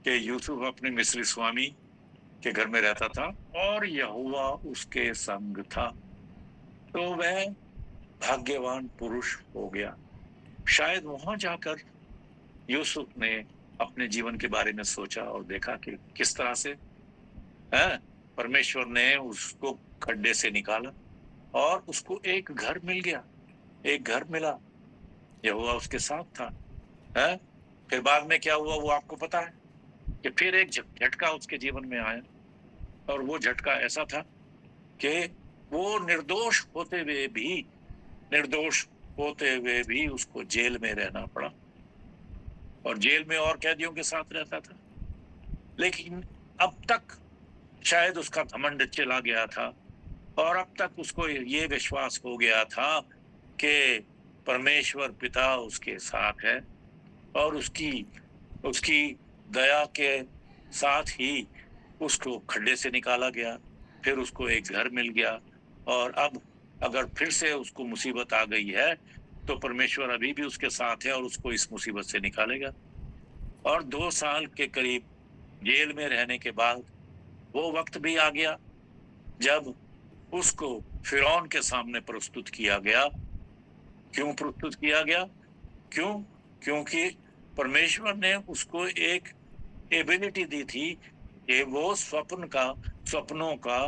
कि यूसुफ अपने मिस्री स्वामी के घर में रहता था और यहोवा उसके संग था। तो वह भाग्यवान पुरुष हो गया। शायद वहां जाकर यूसुफ ने अपने जीवन के बारे में सोचा और देखा कि किस तरह से परमेश्वर ने उसको खड्डे से निकाला और उसको एक घर मिल गया, एक घर मिला, यहोवा उसके साथ था। फिर बाद में क्या हुआ वो आपको पता है कि फिर एक झटका उसके जीवन में आया, और वो झटका ऐसा था कि वो निर्दोष होते हुए भी उसको जेल में रहना पड़ा, और जेल में और कैदियों के साथ रहता था। लेकिन अब तक शायद उसका घमंड चला गया था, और अब तक उसको ये विश्वास हो गया था कि परमेश्वर पिता उसके साथ है, और उसकी दया के साथ ही उसको खड्डे से निकाला गया, फिर उसको एक घर मिल गया। और अब अगर फिर से उसको मुसीबत आ गई है, तो परमेश्वर अभी भी उसके साथ है और उसको इस मुसीबत से निकालेगा। और 2 साल के करीब जेल में रहने के बाद वो वक्त भी आ गया जब उसको फिरौन के सामने प्रस्तुत किया गया। क्यों प्रस्तुत किया गया? क्योंकि परमेश्वर ने उसको एक एबिलिटी दी थी कि वो स्वप्नों का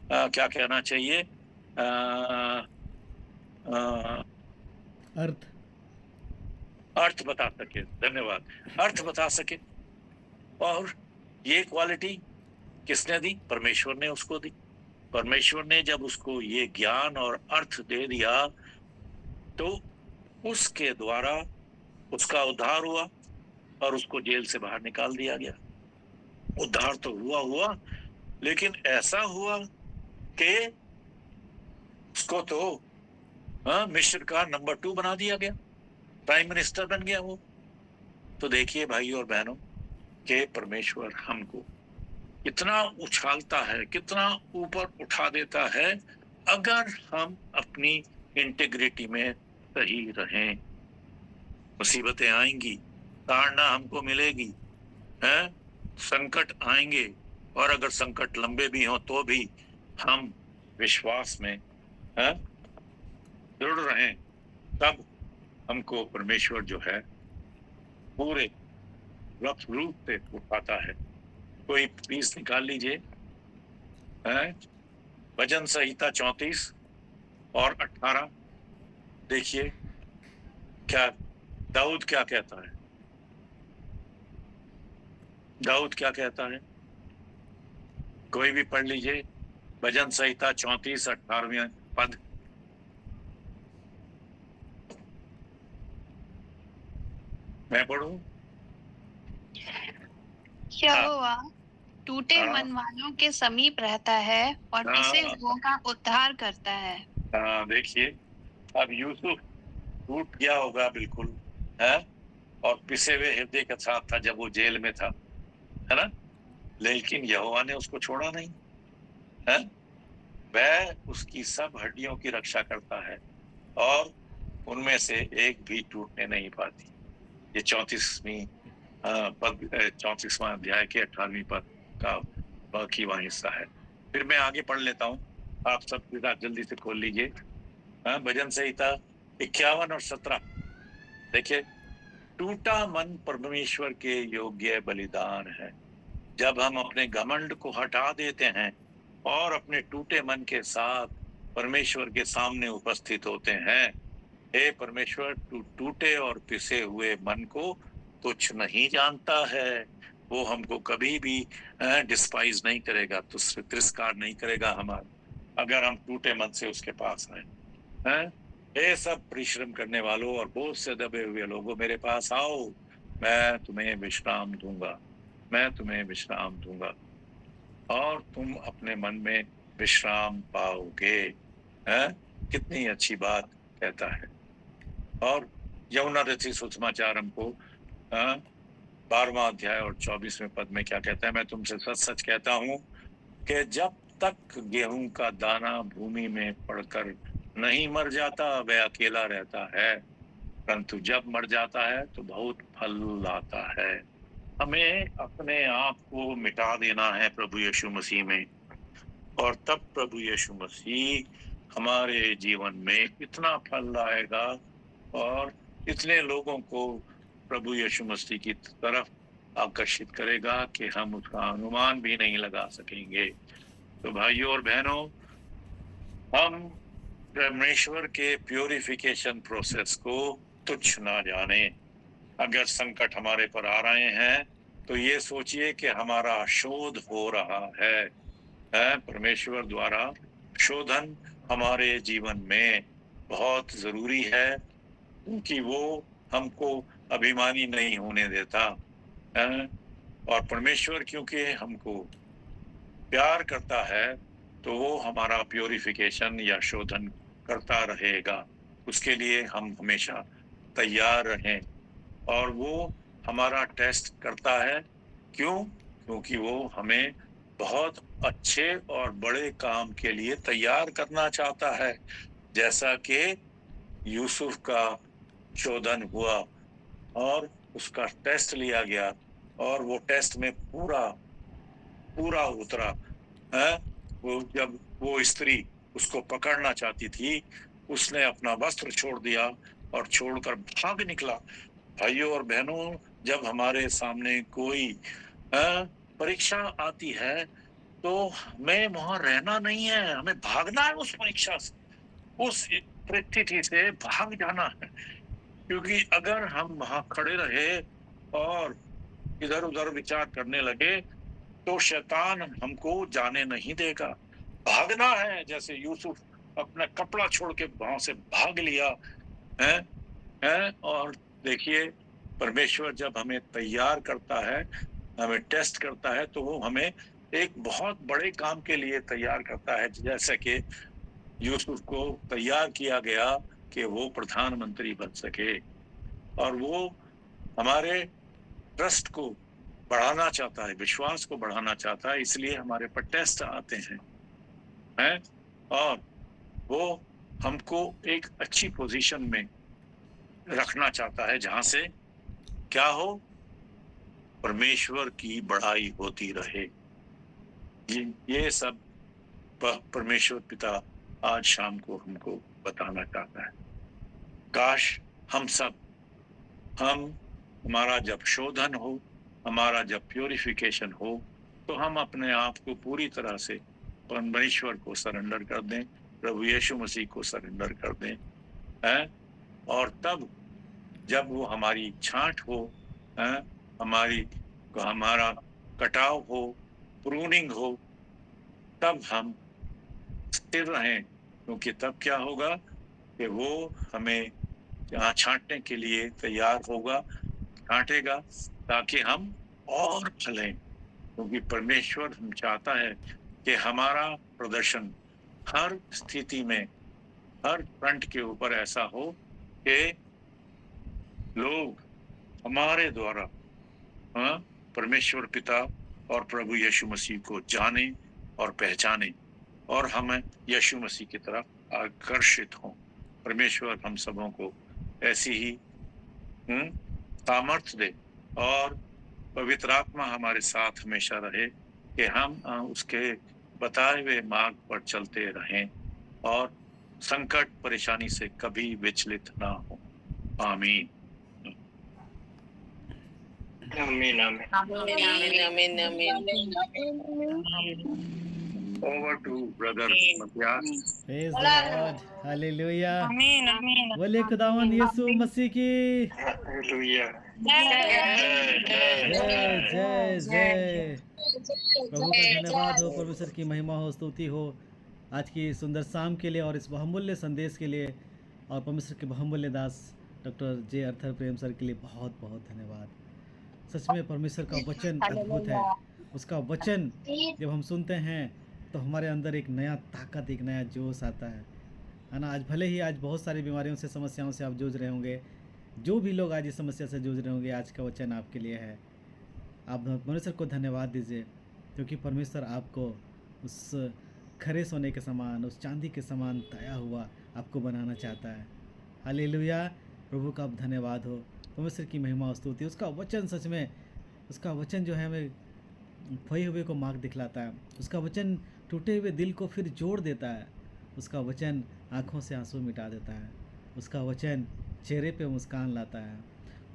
क्या कहना चाहिए, अर्थ। अर्थ बता सके, धन्यवाद, अर्थ बता सके। और ये क्वालिटी किसने दी? परमेश्वर ने उसको दी। परमेश्वर ने जब उसको ये ज्ञान और अर्थ दे दिया तो उसके द्वारा उसका उद्धार हुआ और उसको जेल से बाहर निकाल दिया गया। उद्धार तो हुआ, लेकिन ऐसा हुआ कि उसको तो मिस्र का नंबर 2 बना दिया गया, प्राइम मिनिस्टर बन गया वो। तो देखिए भाई और बहनों कि परमेश्वर हमको कितना उछालता है, कितना ऊपर उठा देता है अगर हम अपनी इंटीग्रिटी में सही रहें। मुसीबतें आएंगी, ताड़ना हमको मिलेगी, है, संकट आएंगे, और अगर संकट लंबे भी हों तो भी हम विश्वास में दृढ़ रहें, तब हमको परमेश्वर जो है पूरे रूप से उठाता है। कोई प्लीज निकाल लीजिए भजन संहिता 34 और 18। देखिए क्या दाऊद क्या कहता है। दाऊद क्या कहता है, कोई भी पढ़ लीजिए भजन संहिता 34 18वें पद। मैं पढ़ूं? यहोवा टूटे मन वालों के समीप रहता है और पिसे हुओं का उद्धार करता है। देखिए अब यूसुफ टूट गया होगा बिल्कुल, है, और पिसे हुए हृदय के साथ था जब वो जेल में था, है ना, लेकिन यहोवा ने उसको छोड़ा नहीं, है, वह उसकी सब हड्डियों की रक्षा करता है और उनमें से एक भी टूटने नहीं पाती। ये 34वां अध्याय के 18वें पद का बाकी वहां हिस्सा है। फिर मैं आगे पढ़ लेता हूँ, आप सब जल्दी से खोल लीजिए भजन संहिता 51 और 17। देखिए, टूटा मन परमेश्वर के योग्य बलिदान है। जब हम अपने घमंड को हटा देते हैं और अपने टूटे मन के साथ परमेश्वर के सामने उपस्थित होते हैं, हे परमेश्वर, तू टूटे और पिसे हुए मन को तुच्छ नहीं जानता है। वो हमको कभी भी डिस्पाइज नहीं करेगा, तिरस्कार नहीं करेगा हमारा, अगर हम टूटे मन से उसके पास आए। हे सब परिश्रम करने वालों और बोझ से दबे हुए लोगों, मेरे पास आओ, मैं तुम्हें विश्राम दूंगा, मैं तुम्हें विश्राम दूंगा और तुम अपने मन में विश्राम पाओगे। कितनी अच्छी बात कहता है। और यमुना रची सुसमाचार हमको 12वां अध्याय और 24वें पद में क्या कहता है, मैं तुमसे सच सच कहता हूं कि जब तक गेहूं का दाना भूमि में पड़कर नहीं मर जाता वह अकेला रहता है, परंतु जब मर जाता है तो बहुत फल लाता है। हमें अपने आप को मिटा देना है प्रभु यीशु मसीह में, और तब प्रभु यीशु मसीह हमारे जीवन में इतना फल लाएगा और इतने लोगों को प्रभु यीशु मसीह की तरफ आकर्षित करेगा कि हम उसका अनुमान भी नहीं लगा सकेंगे। तो भाइयों और बहनों, हम परमेश्वर के प्यूरिफिकेशन प्रोसेस को तुच्छ ना जाने। अगर संकट हमारे पर आ रहे हैं तो ये सोचिए कि हमारा शोध हो रहा है। परमेश्वर द्वारा शोधन हमारे जीवन में बहुत जरूरी है, क्योंकि वो हमको अभिमानी नहीं होने देता, और परमेश्वर क्योंकि हमको प्यार करता है तो वो हमारा प्यूरिफिकेशन या शोधन करता रहेगा। उसके लिए हम हमेशा तैयार रहें, और वो हमारा टेस्ट करता है। क्यों? क्योंकि वो हमें बहुत अच्छे और बड़े काम के लिए तैयार करना चाहता है। जैसा कि यूसुफ का शोधन हुआ और उसका टेस्ट लिया गया और वो टेस्ट में पूरा उतरा है। वो जब वो स्त्री उसको पकड़ना चाहती थी, उसने अपना वस्त्र छोड़ दिया और छोड़कर भाग निकला। भाइयों और बहनों, जब हमारे सामने कोई परीक्षा आती है तो हमें वहां रहना नहीं है, हमें भागना है उस परीक्षा से, उस परिस्थिति से भाग जाना है। क्योंकि अगर हम वहां खड़े रहे और इधर उधर विचार करने लगे तो शैतान हमको जाने नहीं देगा। भागना है, जैसे यूसुफ अपना कपड़ा छोड़ के वहां से भाग लिया है। और देखिए, परमेश्वर जब हमें तैयार करता है, हमें टेस्ट करता है, तो वो हमें एक बहुत बड़े काम के लिए तैयार करता है। जैसे कि यूसुफ को तैयार किया गया कि वो प्रधानमंत्री बन सके, और वो हमारे ट्रस्ट को बढ़ाना चाहता है, विश्वास को बढ़ाना चाहता है, इसलिए हमारे पर टेस्ट आते हैं और वो हमको एक अच्छी पोजीशन में रखना चाहता है, जहां से क्या हो, परमेश्वर की बड़ाई होती रहे। ये सब परमेश्वर पिता आज शाम को हमको बताना चाहता है। काश हमारा जब शोधन हो, हमारा जब प्योरिफिकेशन हो, तो हम अपने आप को पूरी तरह से परमेश्वर को सरेंडर कर दें, प्रभु यीशु मसीह को सरेंडर कर दें, और तब जब वो हमारी छांट हो, हमारा कटाव हो, प्रूनिंग हो, तब हम स्थिर रहें। क्योंकि तब क्या होगा कि वो हमें यहाँ छांटने के लिए तैयार होगा, छांटेगा, ताकि हम और फलें। क्योंकि परमेश्वर हम चाहता है कि हमारा प्रदर्शन हर स्थिति में, हर फ्रंट के ऊपर ऐसा हो कि लोग हमारे द्वारा परमेश्वर पिता और प्रभु यीशु मसीह को जाने और पहचाने, और हमें यीशु मसीह की तरफ आकर्षित हों। परमेश्वर हम सबों को ऐसी ही सामर्थ्य दे, और पवित्र आत्मा हमारे साथ हमेशा रहे कि हम उसके बताए हुए मार्ग पर चलते रहें और संकट परेशानी से कभी विचलित ना हो। आमीन। आमीन आमीन आमीन। Over to brother Matthias. Praise the Lord. Hallelujah. आमीन। बोले खुदावन यीशु मसीह की हालेलुया। जय जय जय। प्रभु का धन्यवाद हो, परमेश्वर की महिमा हो, स्तुति हो आज की सुंदर शाम के लिए और इस बहुमूल्य संदेश के लिए, और परमेश्वर के बहुमूल्य दास डॉक्टर जे अर्थर प्रेम सर के लिए बहुत बहुत धन्यवाद। सच में परमेश्वर का वचन अद्भुत है। उसका वचन जब हम सुनते हैं तो हमारे अंदर एक नया ताकत, एक नया जोश आता है ना। आज भले ही आज बहुत सारी बीमारियों से, समस्याओं से आप जूझ रहे होंगे, जो भी लोग आज इस समस्या से जूझ रहे होंगे, आज का वचन आपके लिए है। आप परमेश्वर को धन्यवाद दीजिए, क्योंकि परमेश्वर आपको उस खरे सोने के समान, उस चांदी के समान ताया हुआ आपको बनाना चाहता है। हालेलुया। प्रभु का धन्यवाद हो, परमेश्वर की महिमा और स्तुति। उसका वचन सच में, उसका वचन जो है हमें खोए हुए को मार्ग दिखलाता है। उसका वचन टूटे हुए दिल को फिर जोड़ देता है। उसका वचन आँखों से आंसू मिटा देता है। उसका वचन चेहरे पे मुस्कान लाता है।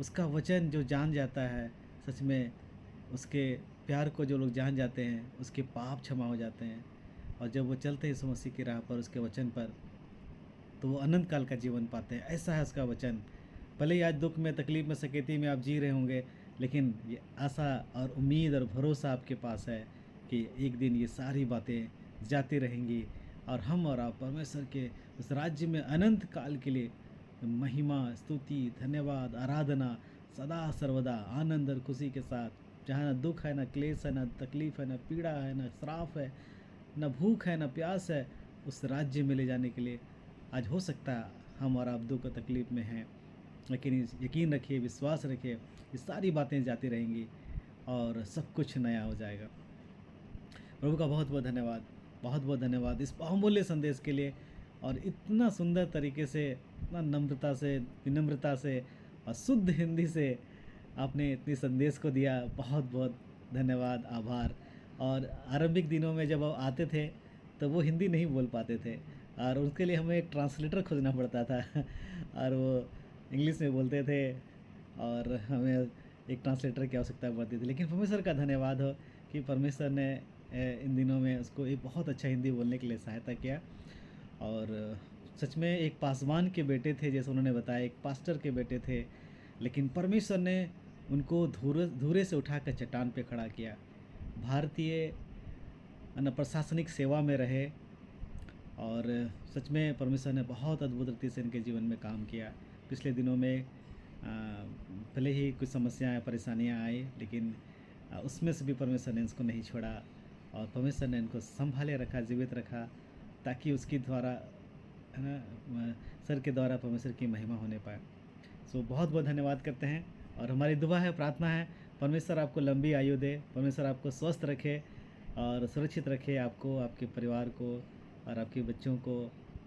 उसका वचन जो जान जाता है, सच में उसके प्यार को जो लोग जान जाते हैं, उसके पाप क्षमा हो जाते हैं, और जब वो चलते हैं यीशु मसीह की राह पर, उसके वचन पर, तो वो अनंत काल का जीवन पाते हैं। ऐसा है उसका वचन। भले ही आज दुख में, तकलीफ में, सकेती में आप जी रहे होंगे, लेकिन ये आशा और उम्मीद और भरोसा आपके पास है कि एक दिन ये सारी बातें जाती रहेंगी, और हम और आप परमेश्वर के उस राज्य में अनंत काल के लिए महिमा, स्तुति, धन्यवाद, आराधना सदा सर्वदा आनंद और खुशी के साथ, जहाँ न दुख है, न क्लेश है, न तकलीफ है, न पीड़ा है, न श्राप है, न भूख है, न प्यास है, उस राज्य में ले जाने के लिए आज हो सकता है हम और आप दुख और तकलीफ में हैं, लेकिन यकीन रखिए, विश्वास रखिए, ये सारी बातें जाती रहेंगी और सब कुछ नया हो जाएगा। प्रभु का बहुत बहुत धन्यवाद, बहुत बहुत धन्यवाद इस बहुमूल्य संदेश के लिए, और इतना सुंदर तरीके से, इतना नम्रता से, विनम्रता से और शुद्ध हिंदी से आपने इतनी संदेश को दिया। बहुत बहुत धन्यवाद, आभार। और आरंभिक दिनों में जब आप आते थे तो वो हिंदी नहीं बोल पाते थे, और उसके लिए हमें एक ट्रांसलेटर खोजना पड़ता था और वो इंग्लिश में बोलते थे, और हमें एक ट्रांसलेटर की आवश्यकता पड़ती थी। लेकिन परमेश्वर का धन्यवाद हो कि परमेश्वर ने इन दिनों में उसको एक बहुत अच्छा हिंदी बोलने के लिए सहायता किया। और सच में एक पासवान के बेटे थे, जैसे उन्होंने बताया, एक पास्टर के बेटे थे, लेकिन परमेश्वर ने उनको धूरे से उठाकर चट्टान पे खड़ा किया। भारतीय प्रशासनिक सेवा में रहे और सच में परमेश्वर ने बहुत अद्भुत रीति से इनके जीवन में काम किया। पिछले दिनों में भले ही कुछ समस्याएं परेशानियां आई, लेकिन उसमें से भी परमेश्वर ने इसको नहीं छोड़ा और परमेश्वर ने इनको संभाले रखा, जीवित रखा, ताकि उसकी द्वारा, है ना, सर के द्वारा परमेश्वर की महिमा होने पाए। सो बहुत बहुत धन्यवाद करते हैं और हमारी दुआ है, प्रार्थना है, परमेश्वर आपको लंबी आयु दे, परमेश्वर आपको स्वस्थ रखे और सुरक्षित रखे, आपको, आपके परिवार को और आपके बच्चों को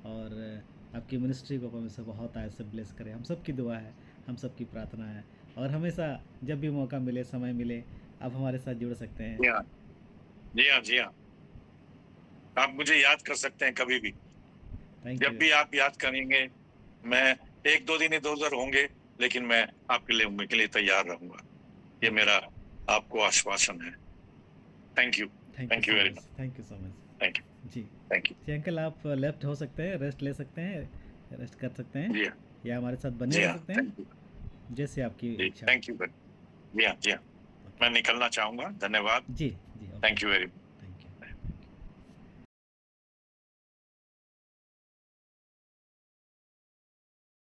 और आपकी मिनिस्ट्री को परमेश्वर बहुत आय से ब्लेस करे। हम सब की दुआ है, हम सब की प्रार्थना है और हमेशा जब भी मौका मिले, समय मिले, आप हमारे साथ जुड़ सकते हैं। जी हाँ, जी हाँ, जी हाँ, आप मुझे याद कर सकते हैं कभी भी, जब भी आप याद करेंगे। मैं 1-2 दिन इधर-उधर होंगे, लेकिन मैं आपके लिए तैयार रहूंगा। ये मेरा आपको आश्वासन है। Thank you very much. Thank you so much. Thank you ji, thank you ji uncle, आप लेफ्ट हो सकते हैं, रेस्ट ले सकते हैं, रेस्ट कर सकते हैं, जी हाँ, या हमारे साथ बने जी रह हाँ, सकते हैं, थैंक यू जैसे आपकी जी, इच्छा। Thank you. जी हाँ, जी हाँ, मैं निकलना चाहूँगा। धन्यवाद। जी जी, थैंक यू वेरी मच।